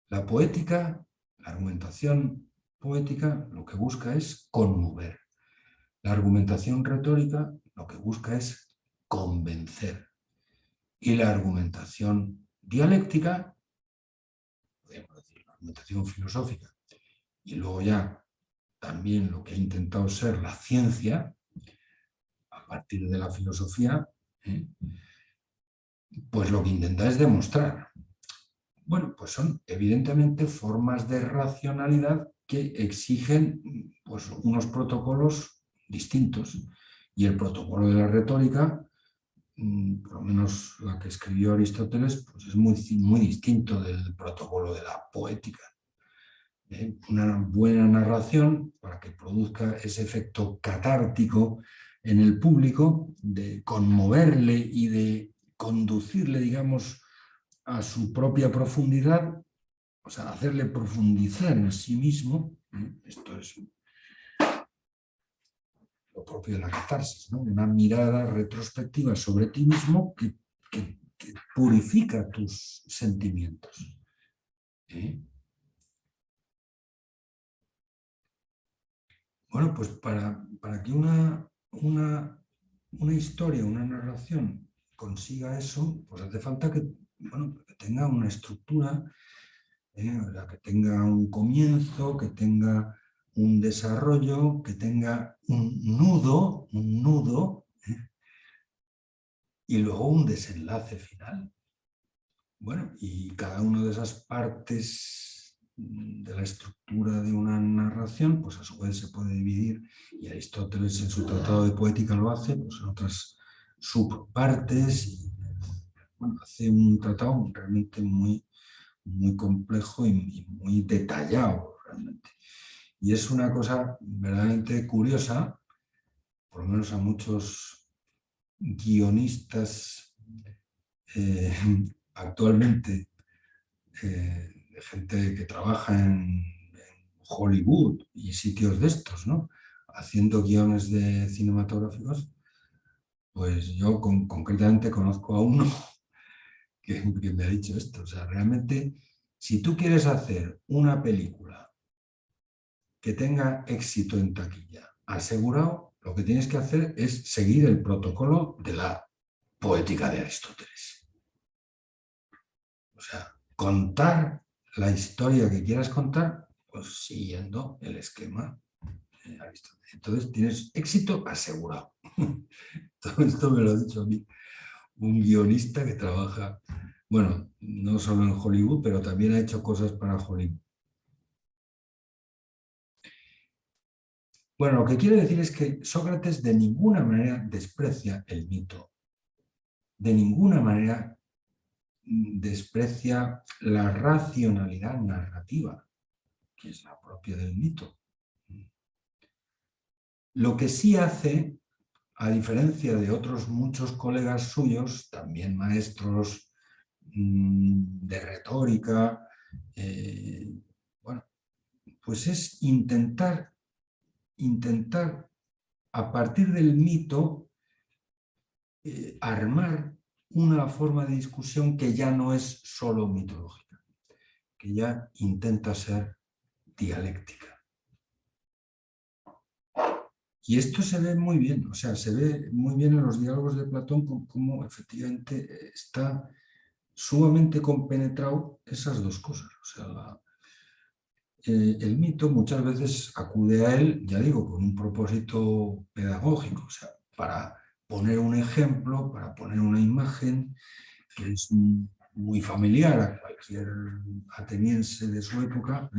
La poética, la argumentación poética, lo que busca es conmover. La argumentación retórica, lo que busca es convencer. Y la argumentación dialéctica, podemos decir, la argumentación filosófica, y luego ya también lo que ha intentado ser la ciencia, a partir de la filosofía, pues lo que intenta es demostrar. Bueno, pues son evidentemente formas de racionalidad que exigen pues, unos protocolos distintos. Y el protocolo de la retórica, por lo menos la que escribió Aristóteles, pues es muy, muy distinto del protocolo de la poética. Una buena narración, para que produzca ese efecto catártico en el público, de conmoverle y de conducirle, digamos, a su propia profundidad, o sea, hacerle profundizar en sí mismo. Esto es lo propio de la catarsis, ¿no? Una mirada retrospectiva sobre ti mismo que purifica tus sentimientos. Bueno, pues para que una historia, una narración consiga eso, pues hace falta que, bueno, que tenga una estructura, o sea, que tenga un comienzo, que tenga un desarrollo, que tenga un nudo, y luego un desenlace final. Bueno, y cada una de esas partes de la estructura de una narración, pues a su vez se puede dividir, y Aristóteles en su Tratado de Poética lo hace, pues en otras subpartes, y bueno, hace un tratado realmente muy, muy complejo y muy detallado realmente. Y es una cosa verdaderamente curiosa, por lo menos a muchos guionistas actualmente, gente que trabaja en Hollywood y sitios de estos, ¿no? Haciendo guiones de cinematográficos, pues yo concretamente conozco a uno que me ha dicho esto. O sea, realmente, si tú quieres hacer una película que tenga éxito en taquilla asegurado, lo que tienes que hacer es seguir el protocolo de la poética de Aristóteles. O sea, contar la historia que quieras contar, pues siguiendo el esquema de Aristóteles. Entonces tienes éxito asegurado. Todo esto me lo ha dicho a mí un guionista que trabaja, bueno, no solo en Hollywood, pero también ha hecho cosas para Hollywood. Bueno, lo que quiero decir es que Sócrates de ninguna manera desprecia el mito, de ninguna manera desprecia la racionalidad narrativa, que es la propia del mito. Lo que sí hace, a diferencia de otros muchos colegas suyos, también maestros de retórica, bueno, pues es intentar a partir del mito armar una forma de discusión que ya no es solo mitológica, que ya intenta ser dialéctica. Y esto se ve muy bien, o sea, se ve muy bien en los diálogos de Platón cómo efectivamente está sumamente compenetrado esas dos cosas. O sea, el mito muchas veces acude a él, ya digo, con un propósito pedagógico, o sea, para poner un ejemplo, para poner una imagen que es muy familiar a cualquier ateniense de su época,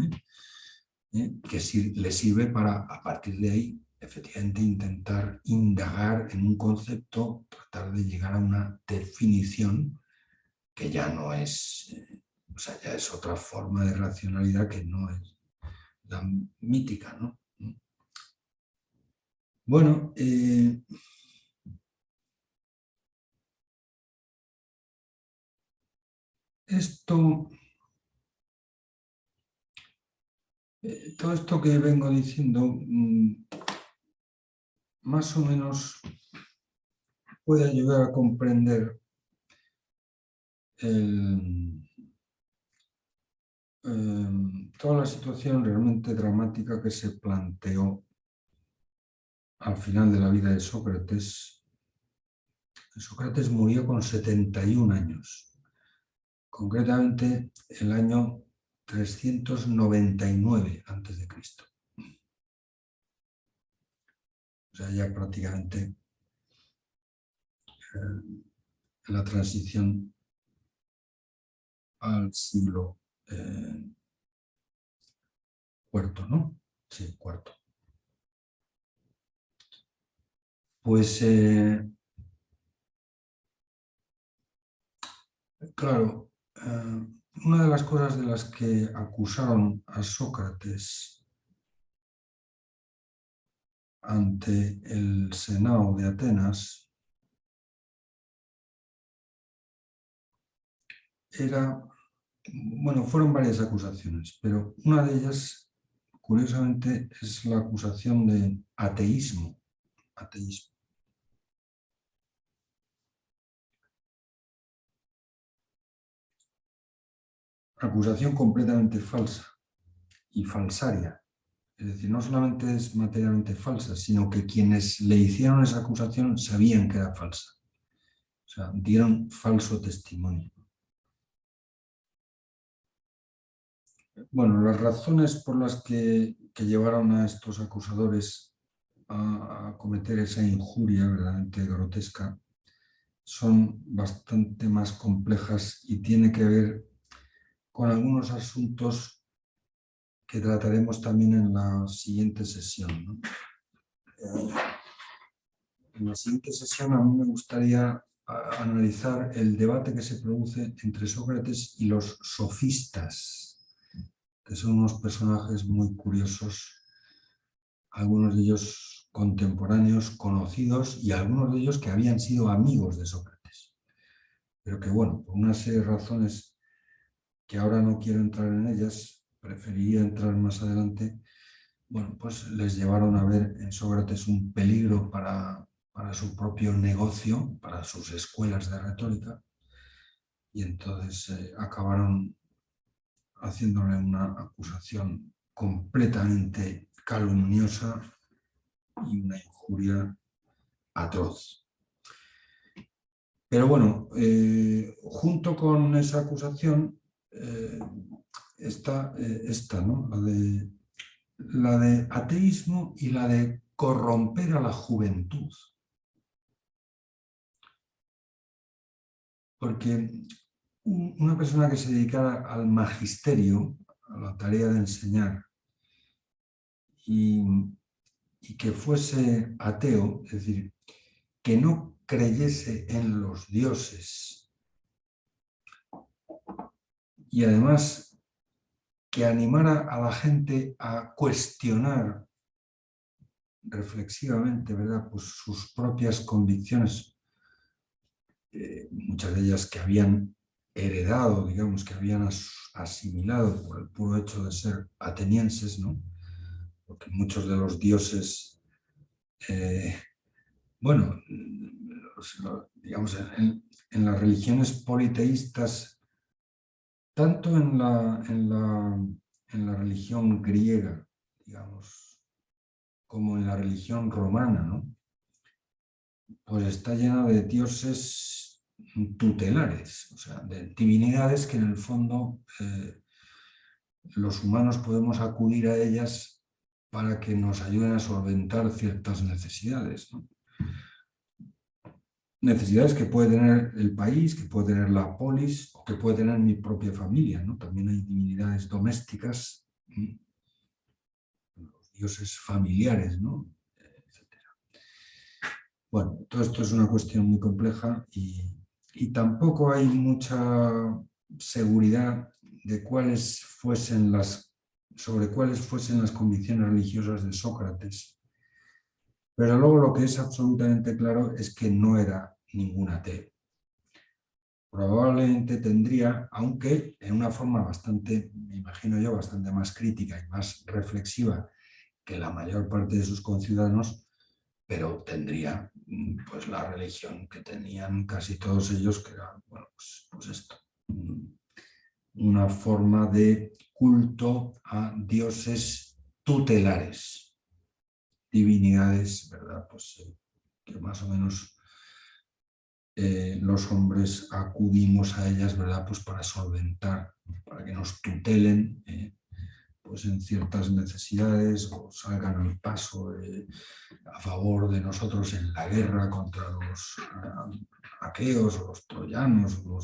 que le sirve para, a partir de ahí, efectivamente intentar indagar en un concepto, tratar de llegar a una definición que ya no es, o sea, ya es otra forma de racionalidad que no es la mítica, ¿no? Bueno, todo esto que vengo diciendo, más o menos puede ayudar a comprender toda la situación realmente dramática que se planteó al final de la vida de Sócrates. Sócrates murió con 71 años, concretamente el año 399 a.C. O sea, ya prácticamente en la transición al siglo cuarto, ¿no? Sí, cuarto. Pues claro, una de las cosas de las que acusaron a Sócrates ante el Senado de Atenas era, bueno, fueron varias acusaciones, pero una de ellas, curiosamente, es la acusación de ateísmo. Acusación completamente falsa y falsaria. Es decir, no solamente es materialmente falsa, sino que quienes le hicieron esa acusación sabían que era falsa. O sea, dieron falso testimonio. Bueno, las razones por las que llevaron a estos acusadores a cometer esa injuria verdaderamente grotesca son bastante más complejas y tiene que ver con algunos asuntos que trataremos también en la siguiente sesión, ¿no? En la siguiente sesión a mí me gustaría analizar el debate que se produce entre Sócrates y los sofistas, que son unos personajes muy curiosos, algunos de ellos contemporáneos, conocidos, y algunos de ellos que habían sido amigos de Sócrates. Pero que, bueno, por una serie de razones que ahora no quiero entrar en ellas, preferiría entrar más adelante, bueno, pues les llevaron a ver en Sócrates un peligro para su propio negocio, para sus escuelas de retórica, y entonces acabaron haciéndole una acusación completamente calumniosa y una injuria atroz. Pero bueno, junto con esa acusación está esta, ¿no? La de ateísmo y la de corromper a la juventud. Porque una persona que se dedicara al magisterio, a la tarea de enseñar, y que fuese ateo, es decir, que no creyese en los dioses, y además que animara a la gente a cuestionar reflexivamente, ¿verdad? Pues sus propias convicciones, muchas de ellas que habían heredado, digamos, que habían asimilado por el puro hecho de ser atenienses, ¿no? Porque muchos de los dioses, bueno, digamos, en las religiones politeístas, tanto en la religión griega, digamos, como en la religión romana, ¿no? Pues está llena de dioses tutelares, o sea, de divinidades que en el fondo los humanos podemos acudir a ellas para que nos ayuden a solventar ciertas necesidades, ¿no? Necesidades que puede tener el país, que puede tener la polis o que puede tener mi propia familia, ¿no? También hay divinidades domésticas, los dioses familiares, ¿no? Bueno, todo esto es una cuestión muy compleja y tampoco hay mucha seguridad de sobre cuáles fuesen las convicciones religiosas de Sócrates. Pero luego lo que es absolutamente claro es que no era ningún ateo. Probablemente tendría, aunque en una forma bastante, me imagino yo, bastante más crítica y más reflexiva que la mayor parte de sus conciudadanos, pero tendría pues la religión que tenían casi todos ellos, que era, bueno, pues esto, una forma de culto a dioses tutelares, divinidades, ¿verdad? Pues que más o menos los hombres acudimos a ellas, ¿verdad? Pues para solventar, para que nos tutelen, pues en ciertas necesidades o salgan al paso a favor de nosotros en la guerra contra los aqueos o los troyanos o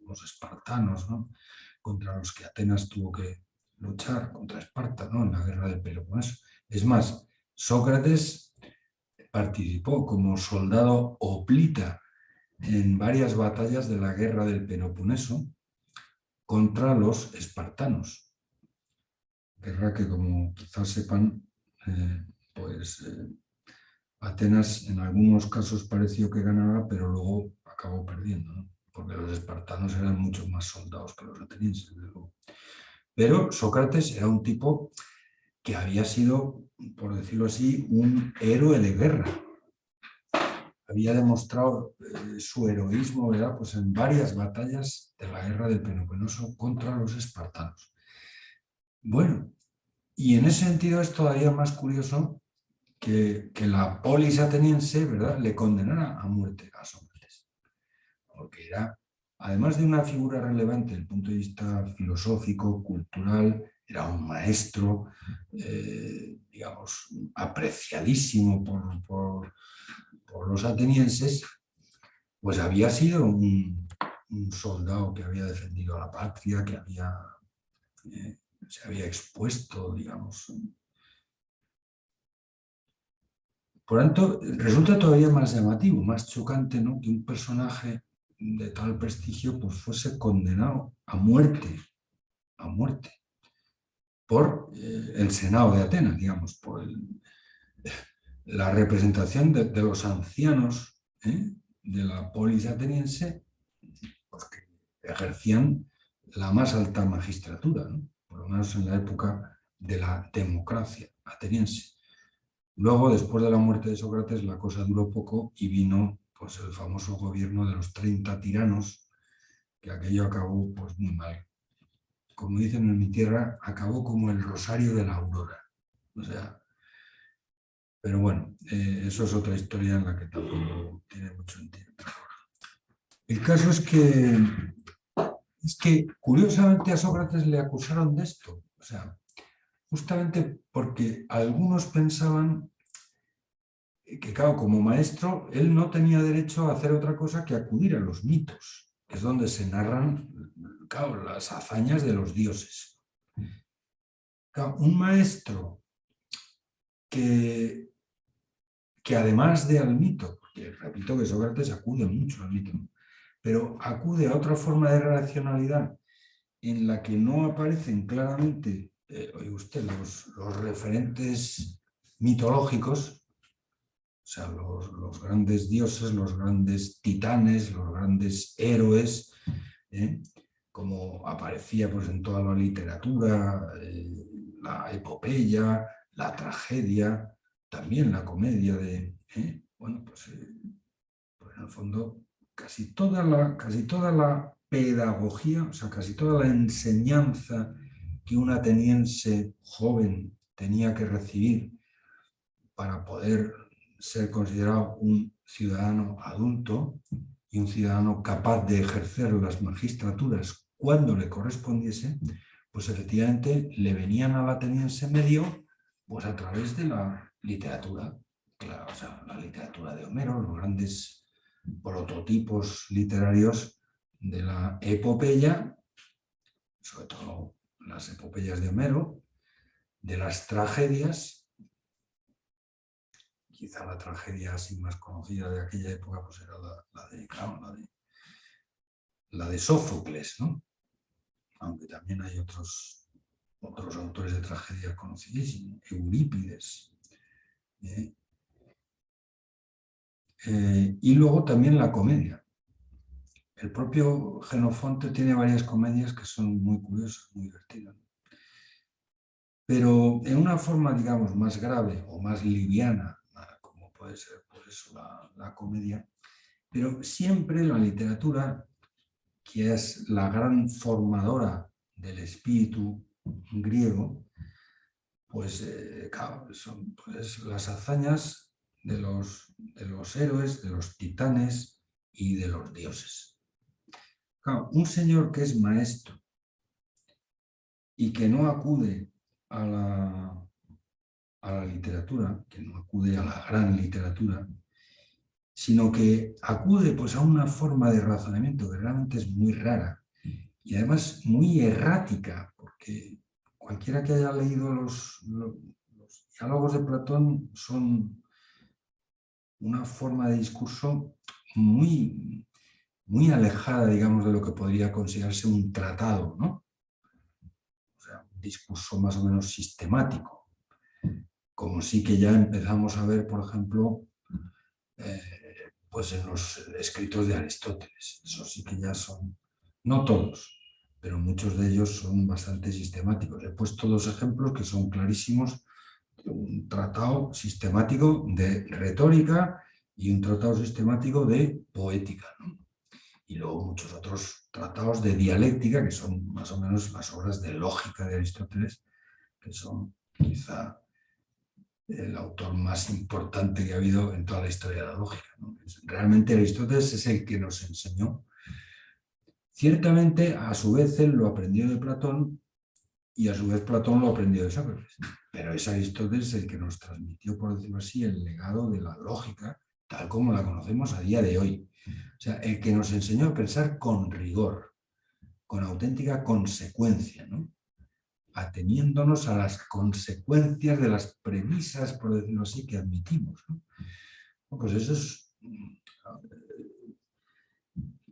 los espartanos, ¿no? Contra los que Atenas tuvo que luchar, contra Esparta, ¿no? En la guerra del Peloponeso. Es más, Sócrates participó como soldado hoplita en varias batallas de la guerra del Peloponeso contra los espartanos. Guerra que, como quizás sepan, pues Atenas en algunos casos pareció que ganaba, pero luego acabó perdiendo, ¿no? Porque los espartanos eran muchos más soldados que los atenienses, desde luego. Pero Sócrates era un tipo que había sido, por decirlo así, un héroe de guerra. Había demostrado su heroísmo, ¿verdad? Pues en varias batallas de la guerra del Peloponeso contra los espartanos. Bueno, y en ese sentido es todavía más curioso que la polis ateniense, ¿verdad?, le condenara a muerte a Sócrates, porque era, además de una figura relevante desde el punto de vista filosófico, cultural, era un maestro, digamos, apreciadísimo por los atenienses, pues había sido un soldado que había defendido a la patria, que se había expuesto, digamos. Por tanto, resulta todavía más llamativo, más chocante, ¿no?, que un personaje de tal prestigio pues fuese condenado a muerte por el Senado de Atenas, digamos, por la representación de los ancianos de la polis ateniense, pues, que ejercían la más alta magistratura, ¿no?, por lo menos en la época de la democracia ateniense. Luego, después de la muerte de Sócrates, la cosa duró poco y vino pues, el famoso gobierno de los 30 tiranos, que aquello acabó pues, muy mal. Como dicen en mi tierra, acabó como el rosario de la aurora. O sea, pero bueno, eso es otra historia en la que tampoco tiene mucho sentido. El caso es que curiosamente a Sócrates le acusaron de esto. O sea, justamente porque algunos pensaban que, claro, como maestro, él no tenía derecho a hacer otra cosa que acudir a los mitos, que es donde se narran, claro, las hazañas de los dioses. Claro, un maestro que además de al mito, porque repito que Sócrates acude mucho al mito, pero acude a otra forma de racionalidad en la que no aparecen claramente, oye usted, los referentes mitológicos, o sea, los grandes dioses, los grandes titanes, los grandes héroes, como aparecía pues, en toda la literatura, la epopeya, la tragedia, también la comedia bueno, pues en el fondo casi toda la pedagogía, o sea, casi toda la enseñanza que un ateniense joven tenía que recibir para poder ser considerado un ciudadano adulto y un ciudadano capaz de ejercer las magistraturas cuando le correspondiese, pues efectivamente le venían al ateniense medio pues a través de la literatura, claro, o sea, la literatura de Homero, los grandes prototipos literarios de la epopeya, sobre todo las epopeyas de Homero, de las tragedias. Quizá la tragedia así más conocida de aquella época pues era la de Sófocles, ¿no? Aunque también hay otros autores de tragedia conocidísimos, Eurípides. Y luego también la comedia. El propio Jenofonte tiene varias comedias que son muy curiosas, muy divertidas. Pero en una forma, digamos, más grave o más liviana, como puede ser por eso la comedia, pero siempre la literatura, que es la gran formadora del espíritu griego, pues claro, son pues, las hazañas de los héroes, de los titanes y de los dioses. Claro, un señor que es maestro y que no acude a la literatura, que no acude a la gran literatura, sino que acude pues, a una forma de razonamiento que realmente es muy rara y además muy errática, porque cualquiera que haya leído los diálogos de Platón son una forma de discurso muy, muy alejada, digamos, de lo que podría considerarse un tratado, ¿no? O sea, un discurso más o menos sistemático, como sí que ya empezamos a ver, por ejemplo, pues en los escritos de Aristóteles. Eso sí que ya son, no todos, pero muchos de ellos son bastante sistemáticos. He puesto dos ejemplos que son clarísimos, un tratado sistemático de retórica y un tratado sistemático de poética, ¿no? Y luego muchos otros tratados de dialéctica, que son más o menos las obras de lógica de Aristóteles, que son quizá el autor más importante que ha habido en toda la historia de la lógica, ¿no? Realmente Aristóteles es el que nos enseñó. Ciertamente, a su vez, él lo aprendió de Platón y a su vez Platón lo aprendió de Sócrates. Pero es Aristóteles el que nos transmitió, por decirlo así, el legado de la lógica, tal como la conocemos a día de hoy. O sea, el que nos enseñó a pensar con rigor, con auténtica consecuencia, ¿no? Ateniéndonos a las consecuencias de las premisas, por decirlo así, que admitimos, ¿no? Pues eso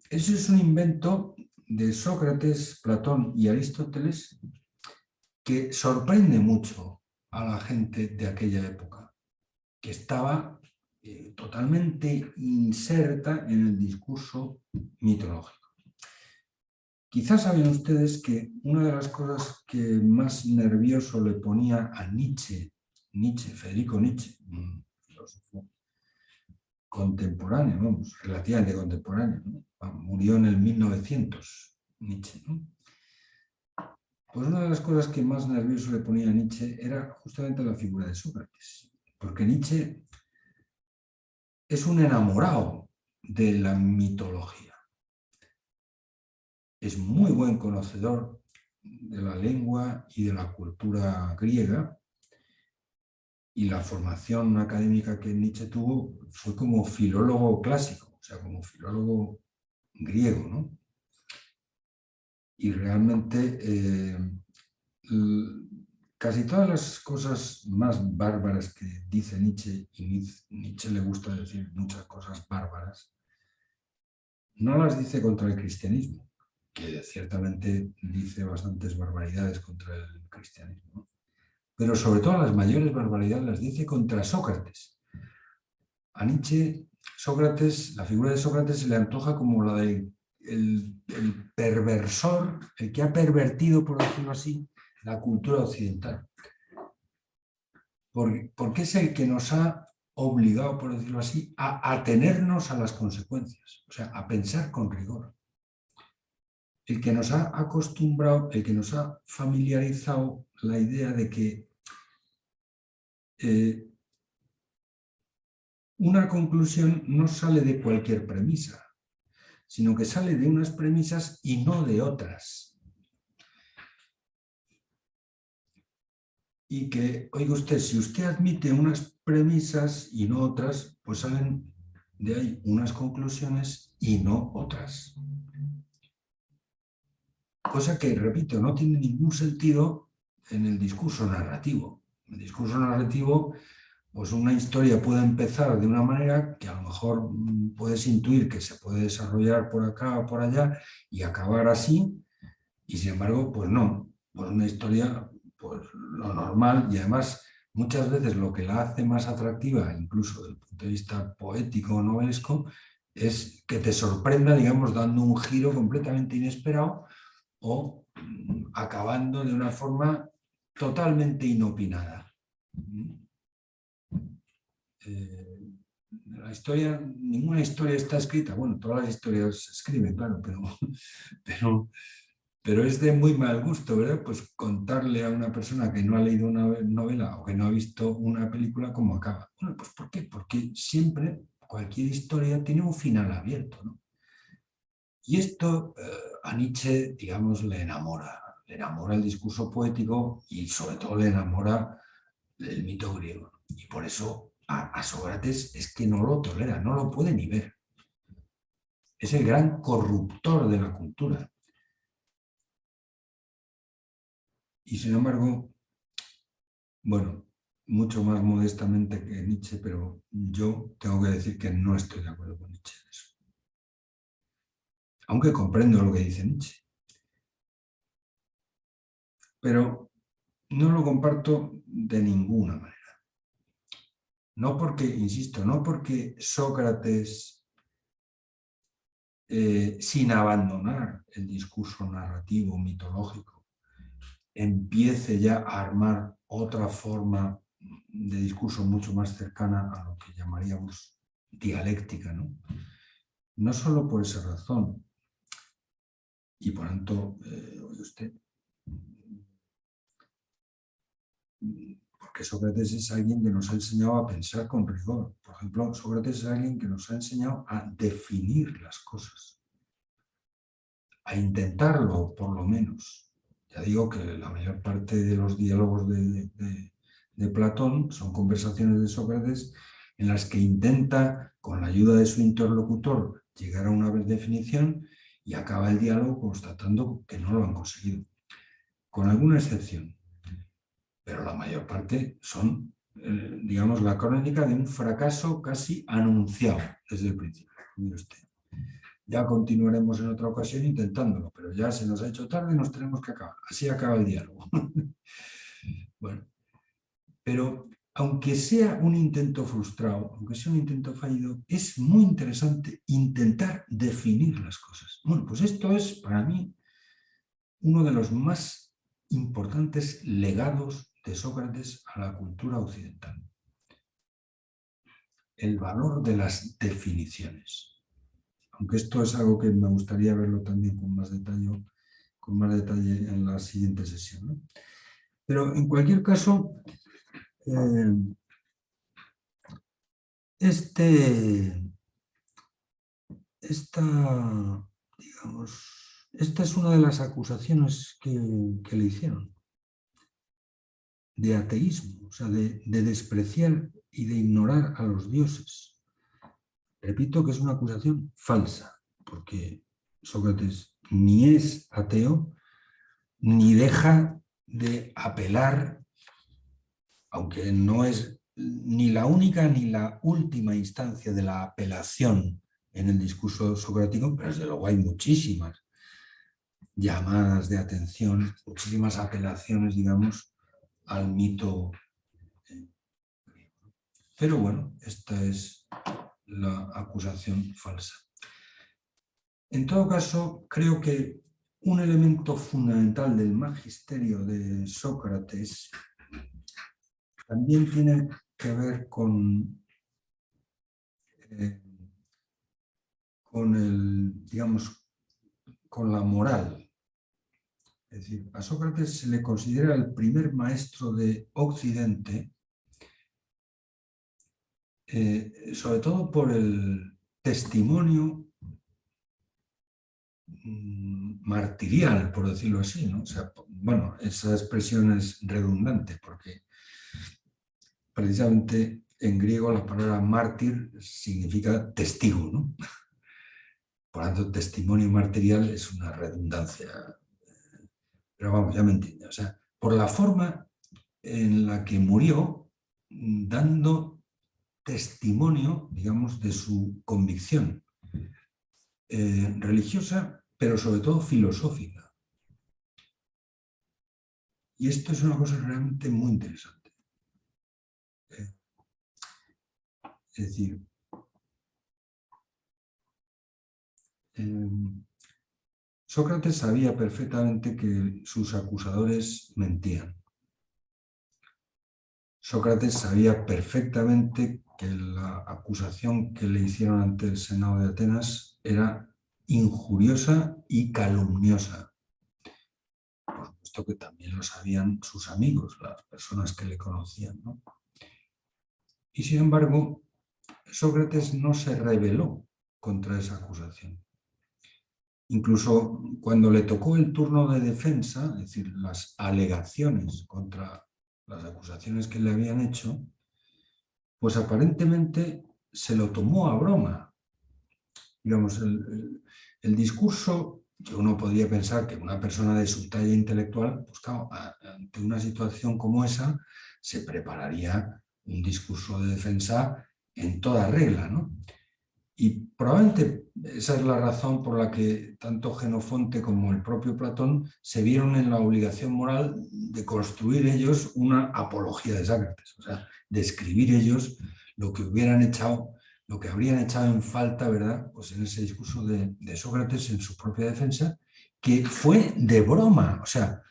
es un invento de Sócrates, Platón y Aristóteles que sorprende mucho a la gente de aquella época, que estaba totalmente inserta en el discurso mitológico. Quizás saben ustedes que una de las cosas que más nervioso le ponía a Nietzsche, Federico Nietzsche, un filósofo contemporáneo, vamos, relativamente contemporáneo, ¿no? Murió en el 1900, Nietzsche, ¿no? Pues una de las cosas que más nervioso le ponía a Nietzsche era justamente la figura de Sócrates, porque Nietzsche es un enamorado de la mitología. Es muy buen conocedor de la lengua y de la cultura griega, y la formación académica que Nietzsche tuvo fue como filólogo clásico, o sea, como filólogo griego, ¿no? Y realmente casi todas las cosas más bárbaras que dice Nietzsche, y Nietzsche le gusta decir muchas cosas bárbaras, no las dice contra el cristianismo, que ciertamente dice bastantes barbaridades contra el cristianismo, ¿no? Pero sobre todo las mayores barbaridades las dice contra Sócrates. A Nietzsche, Sócrates, la figura de Sócrates se le antoja como la de el perversor, el que ha pervertido, por decirlo así, la cultura occidental. Porque es el que nos ha obligado, por decirlo así, a atenernos a las consecuencias, o sea, a pensar con rigor. El que nos ha acostumbrado, el que nos ha familiarizado la idea de que una conclusión no sale de cualquier premisa, sino que sale de unas premisas y no de otras. Y que, oiga usted, si usted admite unas premisas y no otras, pues salen de ahí unas conclusiones y no otras. Cosa que, repito, no tiene ningún sentido en el discurso narrativo. En el discurso narrativo, pues una historia puede empezar de una manera que a lo mejor puedes intuir que se puede desarrollar por acá o por allá y acabar así, y sin embargo, pues no. Pues una historia, pues lo normal, y además muchas veces lo que la hace más atractiva, incluso desde el punto de vista poético o novelesco, es que te sorprenda, digamos, dando un giro completamente inesperado o acabando de una forma totalmente inopinada. La historia, ninguna historia está escrita, bueno, todas las historias se escriben, claro, pero es de muy mal gusto, ¿verdad? Pues contarle a una persona que no ha leído una novela o que no ha visto una película cómo acaba. Bueno, pues ¿por qué? Porque siempre cualquier historia tiene un final abierto, ¿no? Y esto a Nietzsche, digamos, le enamora el discurso poético y sobre todo le enamora el mito griego. Y por eso a Sócrates es que no lo tolera, no lo puede ni ver. Es el gran corruptor de la cultura. Y sin embargo, bueno, mucho más modestamente que Nietzsche, pero yo tengo que decir que no estoy de acuerdo con Nietzsche en eso. Aunque comprendo lo que dice Nietzsche. Pero no lo comparto de ninguna manera. No porque, insisto, no porque Sócrates, sin abandonar el discurso narrativo, mitológico, empiece ya a armar otra forma de discurso mucho más cercana a lo que llamaríamos dialéctica, ¿no? No solo por esa razón, y por tanto, oye usted, porque Sócrates es alguien que nos ha enseñado a pensar con rigor. Por ejemplo, Sócrates es alguien que nos ha enseñado a definir las cosas, a intentarlo por lo menos. Ya digo que la mayor parte de los diálogos de Platón son conversaciones de Sócrates en las que intenta, con la ayuda de su interlocutor, llegar a una definición y acaba el diálogo constatando que no lo han conseguido, con alguna excepción. Pero la mayor parte son, digamos, la crónica de un fracaso casi anunciado desde el principio. Mire usted. Ya continuaremos en otra ocasión intentándolo, pero ya se nos ha hecho tarde y nos tenemos que acabar. Así acaba el diálogo. Bueno, pero aunque sea un intento frustrado, aunque sea un intento fallido, es muy interesante intentar definir las cosas. Bueno, pues esto es para mí uno de los más importantes legados de Sócrates a la cultura occidental. El valor de las definiciones. Aunque esto es algo que me gustaría verlo también con más detalle en la siguiente sesión, ¿no? Pero en cualquier caso, esta es una de las acusaciones que le hicieron de ateísmo, o sea, de despreciar y de ignorar a los dioses. Repito que es una acusación falsa, porque Sócrates ni es ateo, ni deja de apelar, aunque no es ni la única ni la última instancia de la apelación en el discurso socrático, pero desde luego hay muchísimas. llamadas de atención, muchísimas apelaciones, digamos, al mito. Pero bueno, esta es la acusación falsa. En todo caso, creo que un elemento fundamental del magisterio de Sócrates también tiene que ver con digamos, con la moral. Es decir, a Sócrates se le considera el primer maestro de Occidente, sobre todo por el testimonio martirial, por decirlo así, ¿no? O sea, bueno, esa expresión es redundante porque precisamente en griego la palabra mártir significa testigo, ¿no? Por lo tanto, testimonio martirial es una redundancia. Pero vamos, ya me entiende. O sea, por la forma en la que murió, dando testimonio, digamos, de su convicción religiosa, pero sobre todo filosófica. Y esto es una cosa realmente muy interesante. Es decir, Sócrates sabía perfectamente que sus acusadores mentían. Sócrates sabía perfectamente que la acusación que le hicieron ante el Senado de Atenas era injuriosa y calumniosa. Por supuesto que también lo sabían sus amigos, las personas que le conocían, ¿no? Y sin embargo, Sócrates no se rebeló contra esa acusación. Incluso cuando le tocó el turno de defensa, es decir, las alegaciones contra las acusaciones que le habían hecho, pues aparentemente se lo tomó a broma. Digamos, el discurso, que uno podría pensar que una persona de su talla intelectual, pues claro, ante una situación como esa, se prepararía un discurso de defensa en toda regla, ¿no? Y probablemente esa es la razón por la que tanto Jenofonte como el propio Platón se vieron en la obligación moral de construir ellos una apología de Sócrates, o sea, de escribir ellos lo que hubieran echado, lo que habrían echado en falta, ¿verdad? Pues en ese discurso de Sócrates en su propia defensa, que fue de broma, o sea,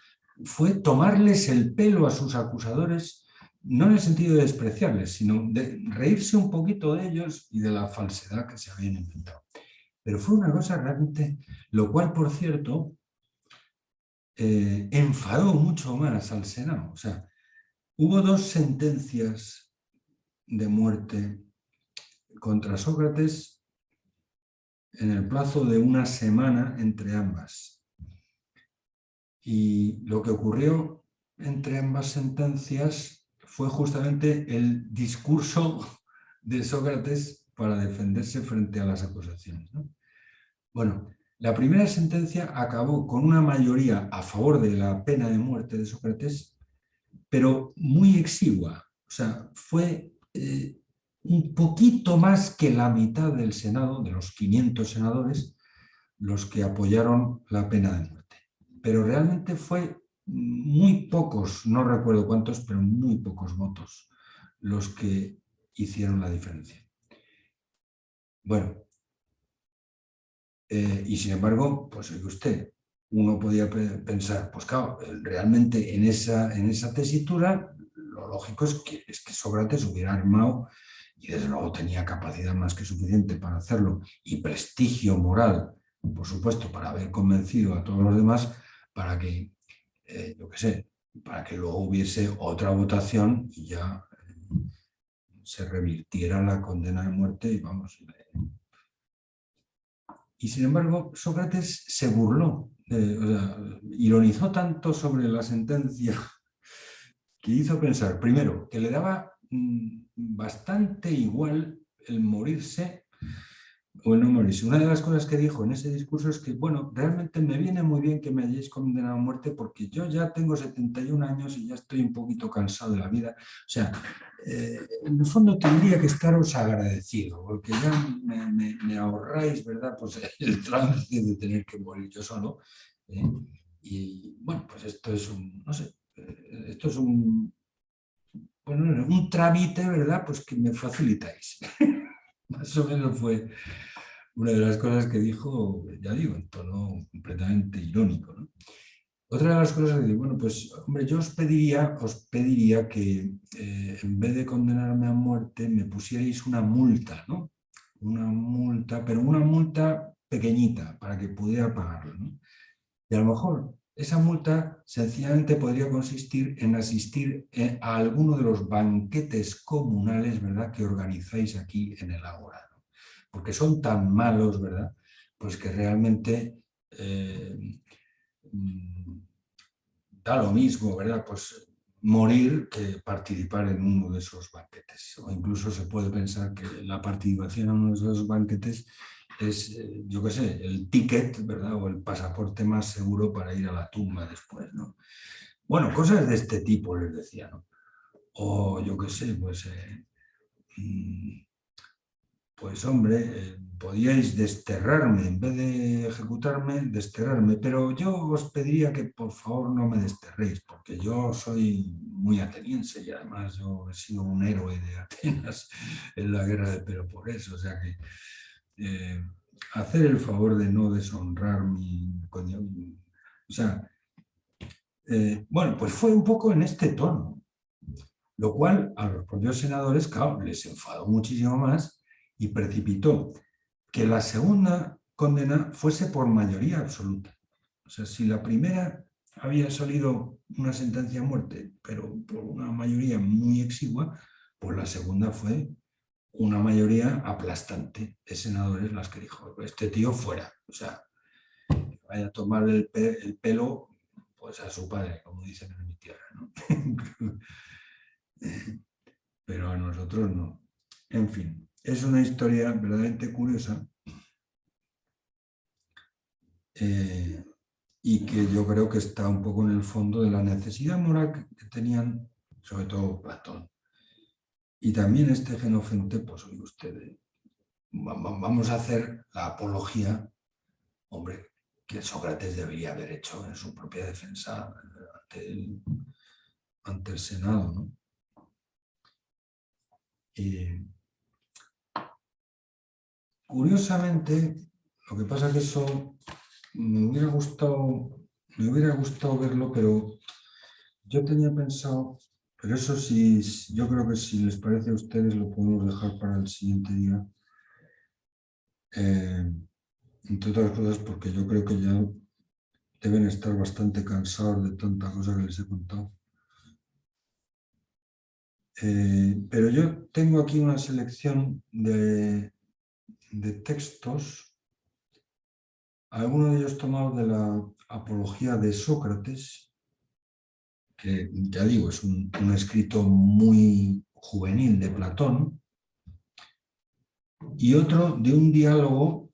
fue tomarles el pelo a sus acusadores, no en el sentido de despreciarles, sino de reírse un poquito de ellos y de la falsedad que se habían inventado. Pero fue una cosa realmente, lo cual, por cierto, enfadó mucho más al Senado. O sea, hubo 2 sentencias de muerte contra Sócrates en el plazo de una semana entre ambas. Y lo que ocurrió entre ambas sentencias fue justamente el discurso de Sócrates para defenderse frente a las acusaciones, ¿no? Bueno, la primera sentencia acabó con una mayoría a favor de la pena de muerte de Sócrates, pero muy exigua. O sea, fue un poquito más que la mitad del Senado, de los 500 senadores, los que apoyaron la pena de muerte. Pero realmente fue muy pocos, no recuerdo cuántos, pero muy pocos votos los que hicieron la diferencia. Bueno, y sin embargo, pues oye usted, uno podía pensar, pues claro, realmente en esa tesitura, lo lógico es que Sócrates hubiera armado, y desde luego tenía capacidad más que suficiente para hacerlo, y prestigio moral, por supuesto, para haber convencido a todos los demás, para que, yo qué sé, para que luego hubiese otra votación y ya se revirtiera la condena de muerte y vamos. Y sin embargo, Sócrates se burló, o sea, ironizó tanto sobre la sentencia que hizo pensar, primero, que le daba bastante igual el morirse o el no morirse. Una de las cosas que dijo en ese discurso es que, bueno, realmente me viene muy bien que me hayáis condenado a muerte porque yo ya tengo 71 años y ya estoy un poquito cansado de la vida. O sea, en el fondo tendría que estaros agradecido porque ya me ahorráis, ¿verdad? Pues el trance de tener que morir yo solo ¿eh? Y bueno, pues esto es un, no sé, esto es un, bueno, un trámite, ¿verdad? Pues que me facilitáis. Más o menos fue una de las cosas que dijo, ya digo, en tono completamente irónico, ¿no? Otra de las cosas que digo, bueno, pues hombre, yo os pediría que en vez de condenarme a muerte me pusierais una multa, ¿no? Una multa, pero una multa pequeñita para que pudiera pagarla, ¿no? Y a lo mejor esa multa sencillamente podría consistir en asistir a alguno de los banquetes comunales, ¿verdad?, que organizáis aquí en el Ágora, ¿no? Porque son tan malos, ¿verdad?, pues que realmente mm, da lo mismo, ¿verdad?, pues morir que participar en uno de esos banquetes. O incluso se puede pensar que la participación en uno de esos banquetes es, yo qué sé, el ticket, ¿verdad?, o el pasaporte más seguro para ir a la tumba después, ¿no? Bueno, cosas de este tipo les decía, ¿no? O yo qué sé, pues, pues hombre, podíais desterrarme, en vez de ejecutarme, desterrarme, pero yo os pediría que por favor no me desterréis, porque yo soy muy ateniense y además yo he sido un héroe de Atenas en la guerra de Peloponeso, o sea que eh, hacer el favor de no deshonrar mi... O sea, bueno, pues fue un poco en este tono, lo cual a los propios senadores, claro, les enfadó muchísimo más y precipitó que la segunda condena fuese por mayoría absoluta. O sea, si la primera había salido una sentencia a muerte, pero por una mayoría muy exigua, pues la segunda fue una mayoría aplastante de senadores las que dijo, este tío fuera. O sea, vaya a tomar el pelo pues a su padre, como dicen en mi tierra, ¿no? Pero a nosotros no. En fin, es una historia verdaderamente curiosa eh, y que yo creo que está un poco en el fondo de la necesidad moral que tenían, sobre todo Platón. Y también este Genofente, pues oye usted, vamos a hacer la apología, hombre, que Sócrates debería haber hecho en su propia defensa ante el Senado, ¿no? Y curiosamente, lo que pasa es que eso me hubiera gustado verlo, pero yo tenía pensado, pero eso sí, yo creo que si les parece a ustedes lo podemos dejar para el siguiente día. Entre otras cosas porque yo creo que ya deben estar bastante cansados de tanta cosa que les he contado. Pero yo tengo aquí una selección de textos, algunos de ellos tomados de la Apología de Sócrates, que ya digo, es un escrito muy juvenil de Platón, y otro de un diálogo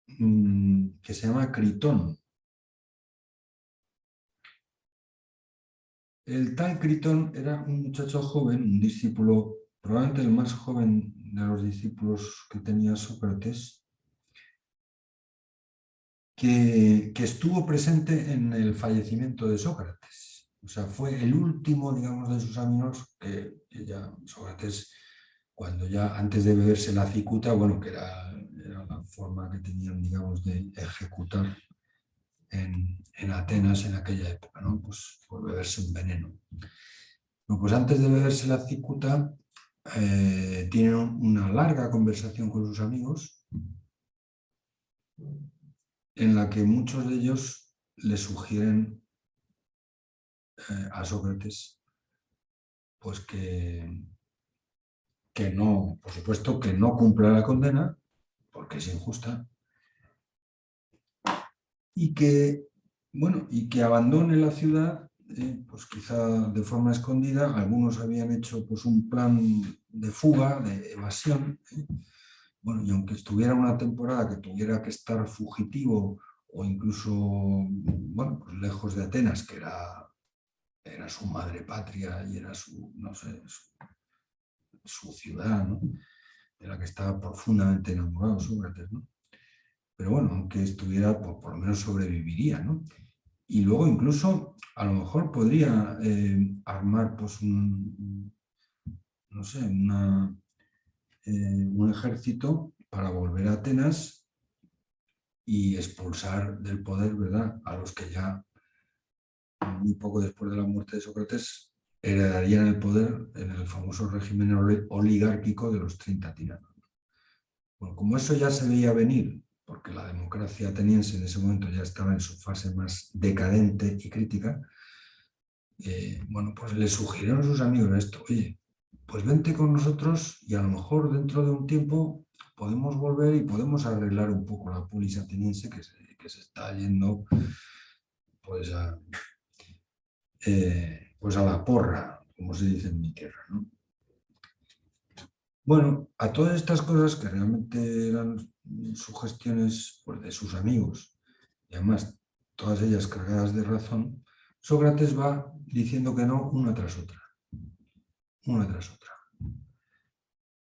que se llama Critón. El tal Critón era un muchacho joven, un discípulo, probablemente el más joven de los discípulos que tenía Sócrates, que estuvo presente en el fallecimiento de Sócrates. O sea, fue el último, digamos, de sus amigos que ya Sócrates, cuando ya antes de beberse la cicuta, bueno, que era la forma que tenían, digamos, de ejecutar en Atenas en aquella época, ¿no? Pues por beberse un veneno. Bueno, pues antes de beberse la cicuta, tienen una larga conversación con sus amigos en la que muchos de ellos le sugieren a Sócrates pues que no, por supuesto, que no cumpla la condena porque es injusta y que, bueno, y que abandone la ciudad, pues quizá de forma escondida. Algunos habían hecho pues un plan de fuga, de evasión, bueno, y aunque estuviera una temporada que tuviera que estar fugitivo o incluso, bueno, pues lejos de Atenas, que era su madre patria y era su, no sé, su ciudad, ¿no?, de la que estaba profundamente enamorado Sócrates, ¿no? pero bueno, aunque estuviera, pues por lo menos sobreviviría, ¿no? Y luego incluso a lo mejor podría armar pues no sé, un ejército para volver a Atenas y expulsar del poder, ¿verdad?, a los que ya muy poco después de la muerte de Sócrates heredarían el poder en el famoso régimen oligárquico de los 30 tiranos. Bueno, como eso ya se veía venir, porque la democracia ateniense en ese momento ya estaba en su fase más decadente y crítica, bueno, pues le sugirieron a sus amigos esto: oye, pues vente con nosotros y a lo mejor dentro de un tiempo podemos volver y podemos arreglar un poco la polis ateniense que se está yendo pues pues a la porra, como se dice en mi tierra, ¿no? Bueno, a todas estas cosas que realmente eran sugestiones pues, de sus amigos, y además todas ellas cargadas de razón, Sócrates va diciendo que no una tras otra, una tras otra.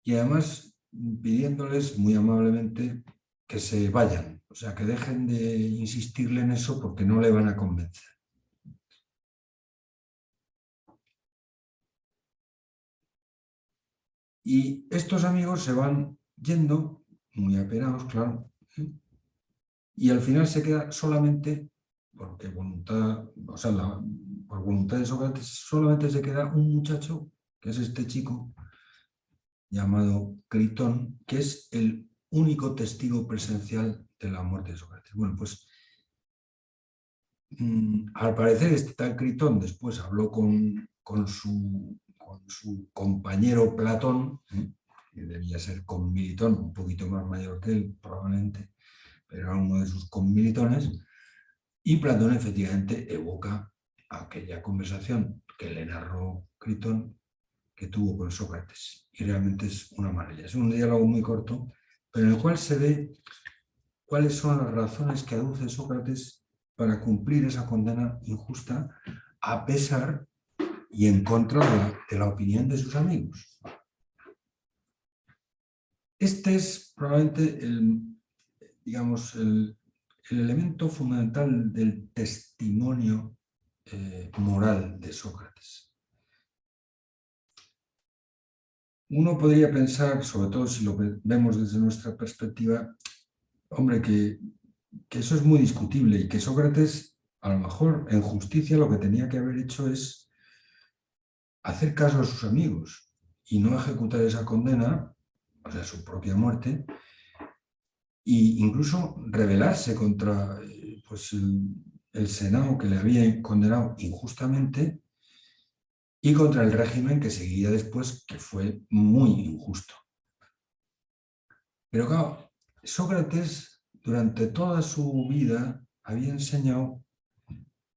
Y además pidiéndoles muy amablemente que se vayan, o sea, que dejen de insistirle en eso porque no le van a convencer. Y estos amigos se van yendo, muy apenados, claro, y al final se queda solamente, porque voluntad, o sea, por voluntad de Sócrates, solamente se queda un muchacho, que es este chico llamado Critón, que es el único testigo presencial de la muerte de Sócrates. Bueno, pues al parecer este tal Critón después habló con su compañero Platón, que debía ser conmilitón, un poquito más mayor que él probablemente, pero era uno de sus conmilitones, y Platón efectivamente evoca aquella conversación que le narró Critón que tuvo con Sócrates. Y realmente es una maravilla. Es un diálogo muy corto, pero en el cual se ve cuáles son las razones que aduce Sócrates para cumplir esa condena injusta a pesar y en contra de la opinión de sus amigos. Este es probablemente digamos, el elemento fundamental del testimonio moral de Sócrates. Uno podría pensar, sobre todo si lo vemos desde nuestra perspectiva, hombre, que eso es muy discutible y que Sócrates, a lo mejor en justicia, lo que tenía que haber hecho es hacer caso a sus amigos y no ejecutar esa condena, o sea, su propia muerte, e incluso rebelarse contra pues el Senado que le había condenado injustamente y contra el régimen que seguía después, que fue muy injusto. Pero claro, Sócrates durante toda su vida había enseñado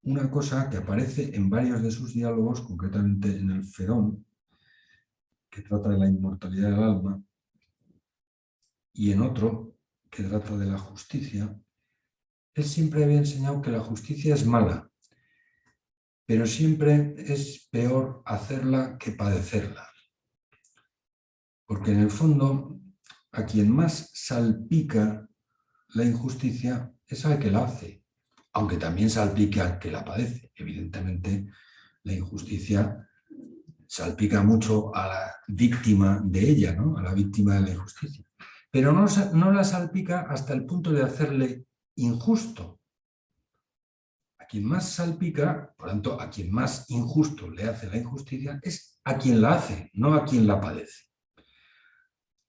una cosa que aparece en varios de sus diálogos, concretamente en el Fedón, que trata de la inmortalidad del alma, y en otro, que trata de la justicia. Él siempre había enseñado que la justicia es mala, pero siempre es peor hacerla que padecerla. Porque en el fondo, a quien más salpica la injusticia es al que la hace, aunque también salpique al que la padece. Evidentemente, la injusticia salpica mucho a la víctima de ella, ¿no? A la víctima de la injusticia. Pero no la salpica hasta el punto de hacerle injusto. A quien más salpica, por tanto, a quien más injusto le hace la injusticia, es a quien la hace, no a quien la padece.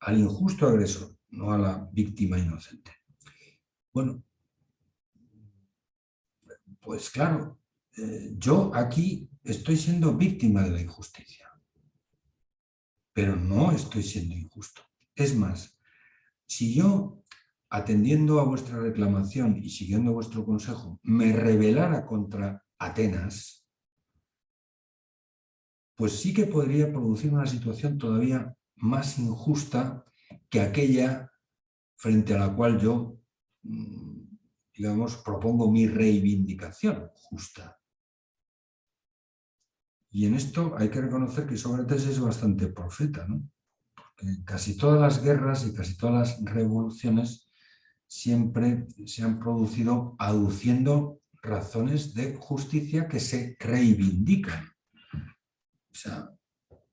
Al injusto agresor, no a la víctima inocente. Bueno, pues claro, yo aquí estoy siendo víctima de la injusticia, pero no estoy siendo injusto. Es más, si yo, atendiendo a vuestra reclamación y siguiendo vuestro consejo, me rebelara contra Atenas, pues sí que podría producir una situación todavía más injusta que aquella frente a la cual yo, digamos, propongo mi reivindicación justa. Y en esto hay que reconocer que Sócrates es bastante profeta, ¿no? Porque casi todas las guerras y casi todas las revoluciones siempre se han producido aduciendo razones de justicia que se reivindican. O sea,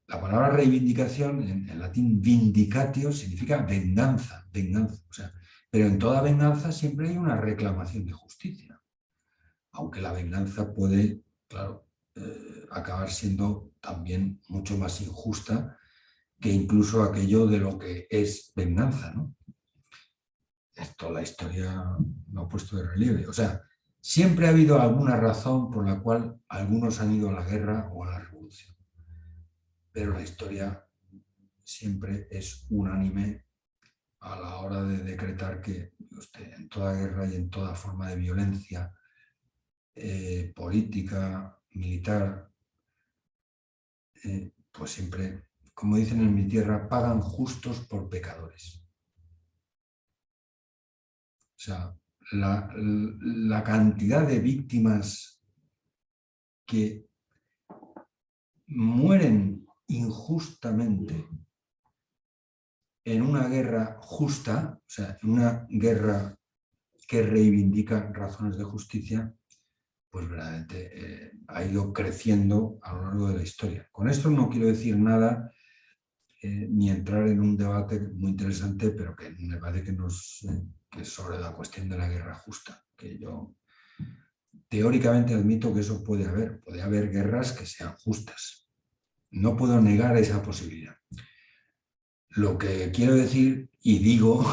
la palabra reivindicación en latín vindicatio significa venganza, venganza. O sea, pero en toda venganza siempre hay una reclamación de justicia. Aunque la venganza puede, claro, acabar siendo también mucho más injusta que incluso aquello de lo que es venganza, ¿no? Esto la historia lo ha puesto de relieve. O sea, siempre ha habido alguna razón por la cual algunos han ido a la guerra o a la revolución. Pero la historia siempre es unánime a la hora de decretar que en toda guerra y en toda forma de violencia política, militar, pues siempre, como dicen en mi tierra, pagan justos por pecadores. O sea, la cantidad de víctimas que mueren injustamente en una guerra justa, o sea, en una guerra que reivindica razones de justicia, pues verdaderamente ha ido creciendo a lo largo de la historia. Con esto no quiero decir nada ni entrar en un debate muy interesante, pero que un debate que es sobre la cuestión de la guerra justa, que yo teóricamente admito que eso puede haber guerras que sean justas. No puedo negar esa posibilidad. Lo que quiero decir, y digo,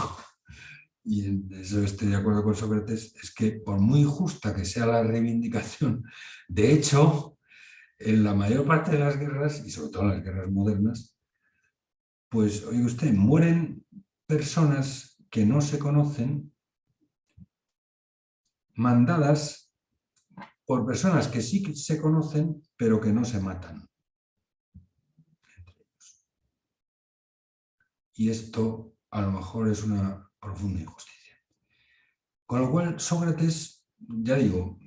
y en eso estoy de acuerdo con Sócrates, es que por muy justa que sea la reivindicación, de hecho, en la mayor parte de las guerras, y sobre todo en las guerras modernas, pues, oye usted, mueren personas que no se conocen, mandadas por personas que sí que se conocen, pero que no se matan. Y esto a lo mejor es una profunda injusticia. Con lo cual, Sócrates, ya digo,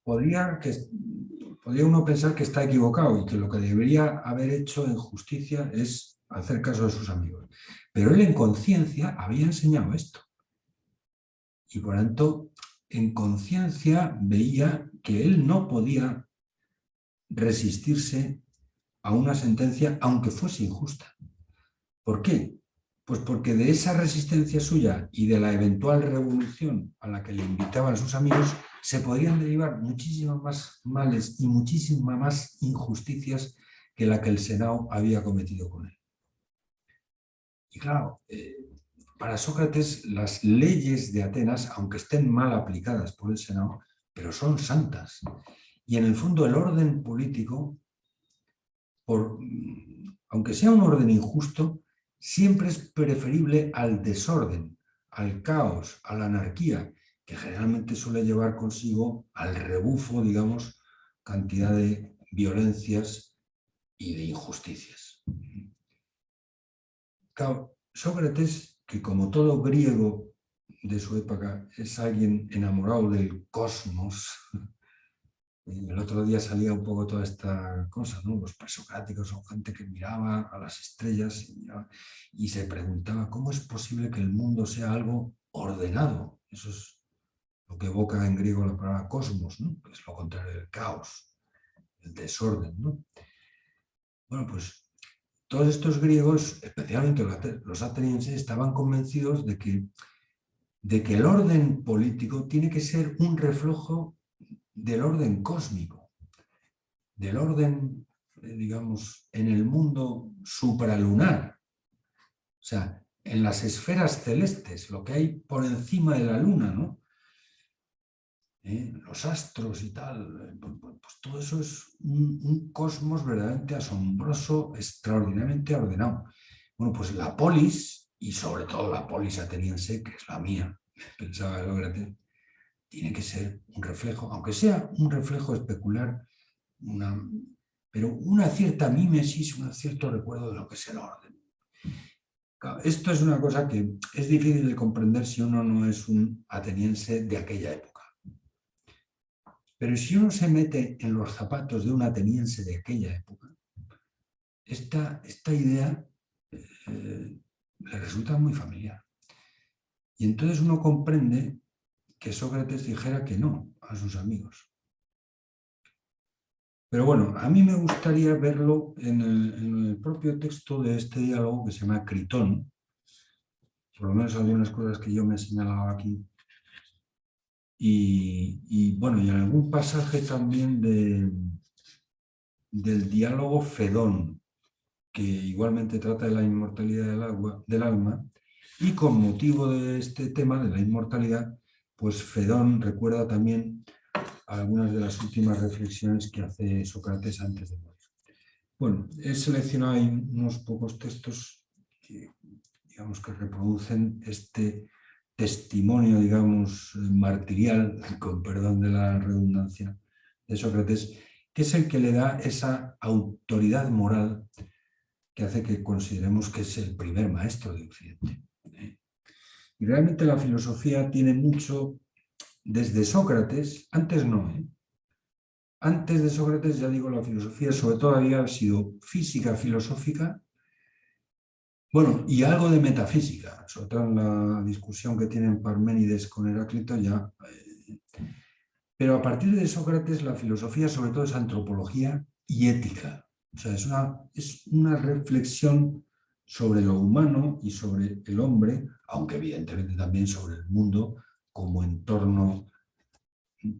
podría uno pensar que está equivocado y que lo que debería haber hecho en justicia es hacer caso de sus amigos. Pero él en conciencia había enseñado esto. Y por tanto, en conciencia veía que él no podía resistirse a una sentencia aunque fuese injusta. ¿Por qué? Pues porque de esa resistencia suya y de la eventual revolución a la que le invitaban sus amigos se podrían derivar muchísimos más males y muchísimas más injusticias que la que el Senado había cometido con él. Y claro, para Sócrates las leyes de Atenas, aunque estén mal aplicadas por el Senado, pero son santas. Y en el fondo el orden político, aunque sea un orden injusto, siempre es preferible al desorden, al caos, a la anarquía, que generalmente suele llevar consigo al rebufo, digamos, cantidad de violencias y de injusticias. Claro, Sócrates, que como todo griego de su época es alguien enamorado del cosmos, el otro día salía un poco toda esta cosa, ¿no? Los presocráticos son gente que miraba a las estrellas y se preguntaba cómo es posible que el mundo sea algo ordenado. Eso es lo que evoca en griego la palabra cosmos, ¿no? Que es lo contrario del caos, el desorden, ¿no? Bueno, pues todos estos griegos, especialmente los atenienses, estaban convencidos de que el orden político tiene que ser un reflejo del orden cósmico, del orden, digamos, en el mundo supralunar. O sea, en las esferas celestes, lo que hay por encima de la luna, ¿no? Los astros y tal, pues todo eso es un cosmos verdaderamente asombroso, extraordinariamente ordenado. Bueno, pues la polis, y sobre todo la polis ateniense, que es la mía, pensaba Sócrates, tiene que ser un reflejo, aunque sea un reflejo especular, pero una cierta mímesis, un cierto recuerdo de lo que es el orden. Claro, esto es una cosa que es difícil de comprender si uno no es un ateniense de aquella época. Pero si uno se mete en los zapatos de un ateniense de aquella época, esta idea le resulta muy familiar. Y entonces uno comprende que Sócrates dijera que no a sus amigos. Pero bueno, a mí me gustaría verlo en el propio texto de este diálogo que se llama Critón, por lo menos algunas cosas que yo me he señalado aquí, y bueno, y en algún pasaje también del diálogo Fedón, que igualmente trata de la inmortalidad del alma, y con motivo de este tema de la inmortalidad, pues Fedón recuerda también algunas de las últimas reflexiones que hace Sócrates antes de morir. Bueno, he seleccionado ahí unos pocos textos que, digamos, que reproducen este testimonio, digamos, martirial, con perdón de la redundancia, de Sócrates, que es el que le da esa autoridad moral que hace que consideremos que es el primer maestro de Occidente. Y realmente la filosofía tiene mucho, desde Sócrates, antes no, antes de Sócrates, ya digo, la filosofía sobre todo había sido física filosófica, bueno, y algo de metafísica, sobre todo en la discusión que tienen Parménides con Heráclito ya. Pero a partir de Sócrates la filosofía sobre todo es antropología y ética. O sea, es una reflexión sobre lo humano y sobre el hombre, aunque evidentemente también sobre el mundo como entorno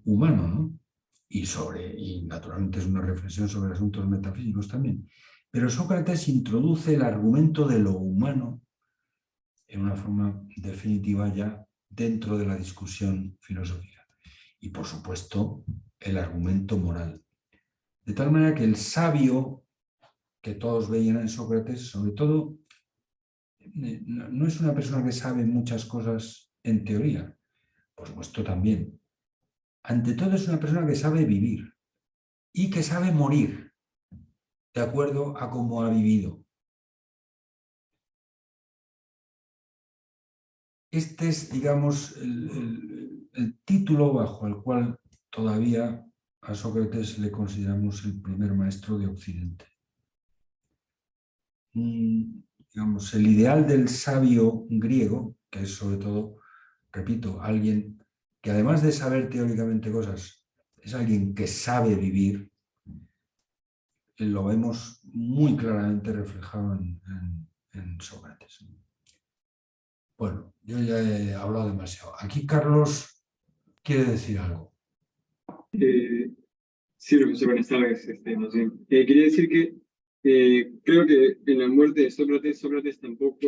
humano, ¿no? Y naturalmente es una reflexión sobre asuntos metafísicos también. Pero Sócrates introduce el argumento de lo humano en una forma definitiva ya dentro de la discusión filosófica. Y por supuesto, el argumento moral. De tal manera que el sabio que todos veían en Sócrates, sobre todo, no es una persona que sabe muchas cosas en teoría, por supuesto también. Ante todo es una persona que sabe vivir y que sabe morir de acuerdo a cómo ha vivido. Este es, digamos, el título bajo el cual todavía a Sócrates le consideramos el primer maestro de Occidente. Digamos, el ideal del sabio griego, que es sobre todo, repito, alguien que además de saber teóricamente cosas, es alguien que sabe vivir, lo vemos muy claramente reflejado en Sócrates. Bueno, yo ya he hablado demasiado. Aquí Carlos quiere decir algo. Sí, profesor, buenas tardes. No sé. Quería decir que creo que en la muerte de Sócrates, Sócrates tampoco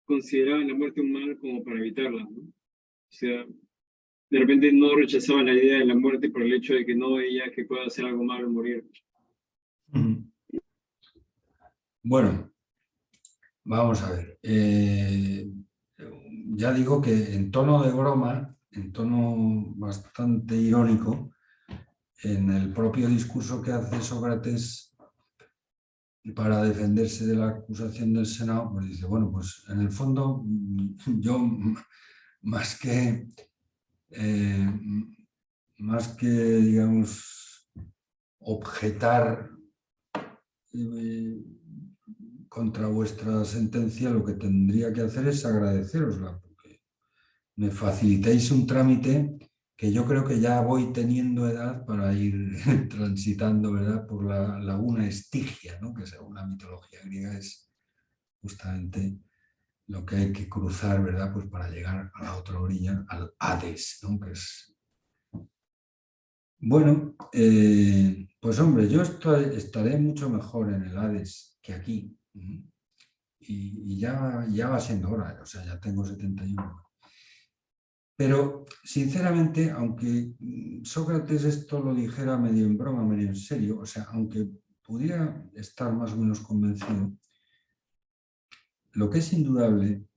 consideraba la muerte un mal como para evitarla, ¿no? O sea, de repente no rechazaba la idea de la muerte por el hecho de que no veía que pueda hacer algo malo morir. Bueno, vamos a ver. Ya digo que en tono de broma, en tono bastante irónico, en el propio discurso que hace Sócrates para defenderse de la acusación del Senado, pues dice, bueno, pues en el fondo yo más que, digamos, objetar contra vuestra sentencia, lo que tendría que hacer es agradecerosla, porque me facilitáis un trámite que yo creo que ya voy teniendo edad para ir transitando, ¿verdad?, por la laguna Estigia, ¿no?, que según la mitología griega es justamente lo que hay que cruzar, ¿verdad?, pues para llegar a la otra orilla, al Hades, ¿no?, que es... Bueno, pues hombre, yo estaré mucho mejor en el Hades que aquí. Y ya va siendo hora, o sea, ya tengo 71. Pero, sinceramente, aunque Sócrates esto lo dijera medio en broma, medio en serio, o sea, aunque pudiera estar más o menos convencido, lo que es indudable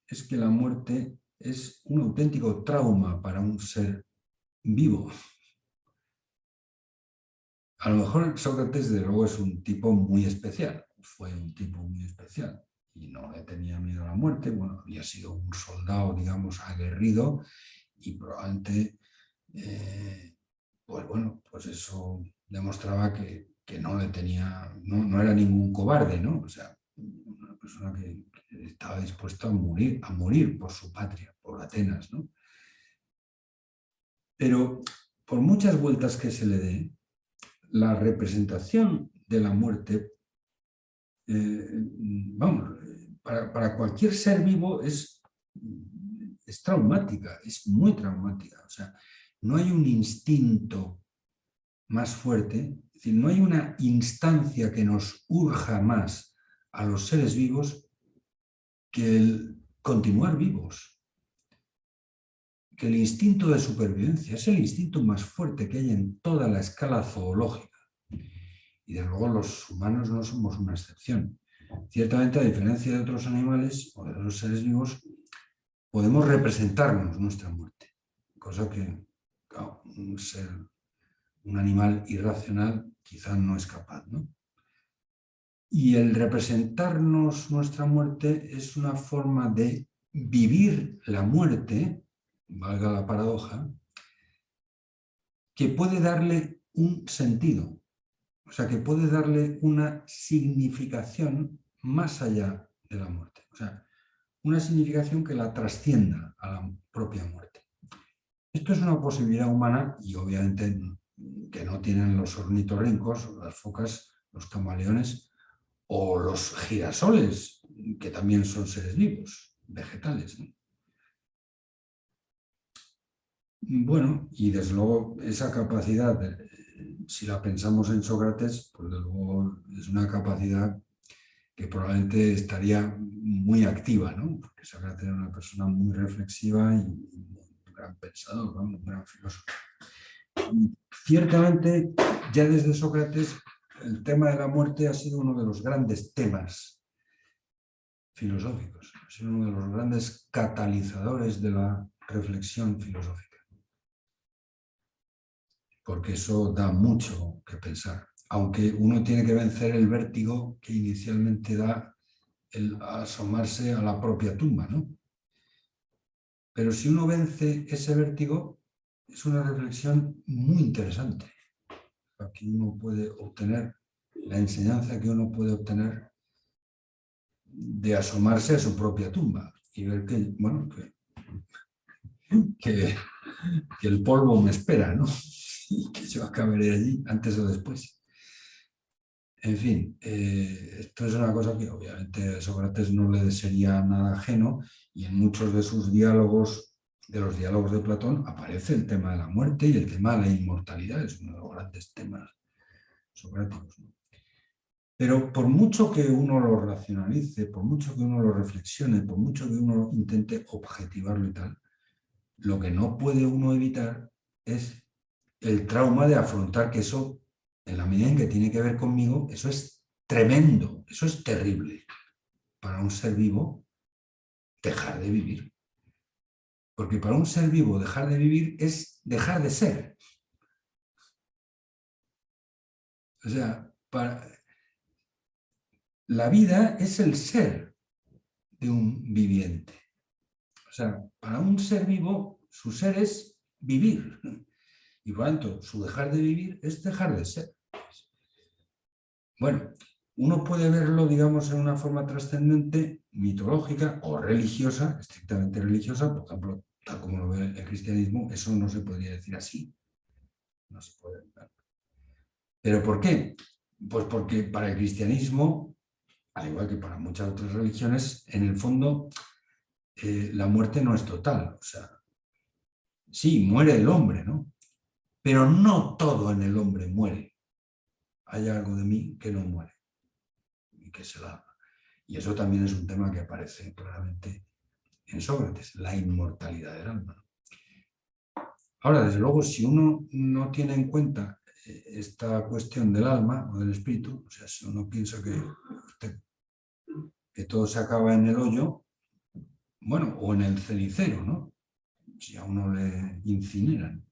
es que la muerte es un auténtico trauma para un ser vivo. A lo mejor Sócrates, de luego, es un tipo muy especial, fue un tipo muy especial y no le tenía miedo a la muerte. Bueno, había sido un soldado, digamos, aguerrido y probablemente, pues bueno, pues eso demostraba que no le tenía, no era ningún cobarde, ¿no? O sea, una persona que estaba dispuesta a morir por su patria, por Atenas, ¿no? Pero por muchas vueltas que se le dé, la representación de la muerte, para cualquier ser vivo es traumática, es muy traumática. O sea, no hay un instinto más fuerte, es decir, no hay una instancia que nos urja más a los seres vivos que el continuar vivos, que el instinto de supervivencia es el instinto más fuerte que hay en toda la escala zoológica. Y desde luego los humanos no somos una excepción. Ciertamente, a diferencia de otros animales o de otros seres vivos, podemos representarnos nuestra muerte, cosa que claro, un animal irracional quizás no es capaz, ¿no? Y el representarnos nuestra muerte es una forma de vivir la muerte, valga la paradoja, que puede darle un sentido, o sea, que puede darle una significación más allá de la muerte, o sea, una significación que la trascienda a la propia muerte. Esto es una posibilidad humana y obviamente que no tienen los ornitorrincos, las focas, los camaleones o los girasoles, que también son seres vivos, vegetales, ¿no? Bueno, y desde luego esa capacidad, si la pensamos en Sócrates, pues desde luego es una capacidad que probablemente estaría muy activa, ¿no? Porque Sócrates era una persona muy reflexiva y un gran pensador, ¿no? Un gran filósofo. Ciertamente, ya desde Sócrates, el tema de la muerte ha sido uno de los grandes temas filosóficos, ha sido uno de los grandes catalizadores de la reflexión filosófica. Porque eso da mucho que pensar, aunque uno tiene que vencer el vértigo que inicialmente da el asomarse a la propia tumba, ¿no? Pero si uno vence ese vértigo, es una reflexión muy interesante. Aquí uno puede obtener la enseñanza que uno puede obtener de asomarse a su propia tumba y ver que, bueno, que el polvo me espera, ¿no? Y que yo acabaré allí antes o después. En fin, esto es una cosa que obviamente a Sócrates no le sería nada ajeno y en muchos de sus diálogos, de los diálogos de Platón, aparece el tema de la muerte y el tema de la inmortalidad, es uno de los grandes temas socráticos, ¿no? Pero por mucho que uno lo racionalice, por mucho que uno lo reflexione, por mucho que uno intente objetivarlo y tal, lo que no puede uno evitar es el trauma de afrontar que eso, en la medida en que tiene que ver conmigo, eso es tremendo, eso es terrible para un ser vivo dejar de vivir. Porque para un ser vivo dejar de vivir es dejar de ser. O sea, la vida es el ser de un viviente. O sea, para un ser vivo, su ser es vivir. Y por lo tanto, su dejar de vivir es dejar de ser. Bueno, uno puede verlo, digamos, en una forma trascendente, mitológica o religiosa, estrictamente religiosa, por ejemplo, tal como lo ve el cristianismo, eso no se podría decir así. No se puede. ¿Pero por qué? Pues porque para el cristianismo, al igual que para muchas otras religiones, en el fondo la muerte no es total. O sea, sí, muere el hombre, ¿no? Pero no todo en el hombre muere. Hay algo de mí que no muere y que se da. Y eso también es un tema que aparece claramente en Sócrates, la inmortalidad del alma. Ahora, desde luego, si uno no tiene en cuenta esta cuestión del alma o del espíritu, o sea, si uno piensa que todo se acaba en el hoyo, bueno, o en el cenicero, ¿no? Si a uno le incineran,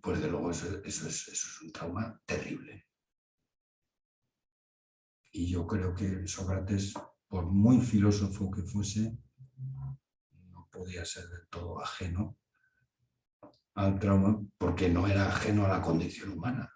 pues de luego eso es un trauma terrible. Y yo creo que Sócrates, por muy filósofo que fuese, no podía ser del todo ajeno al trauma, porque no era ajeno a la condición humana.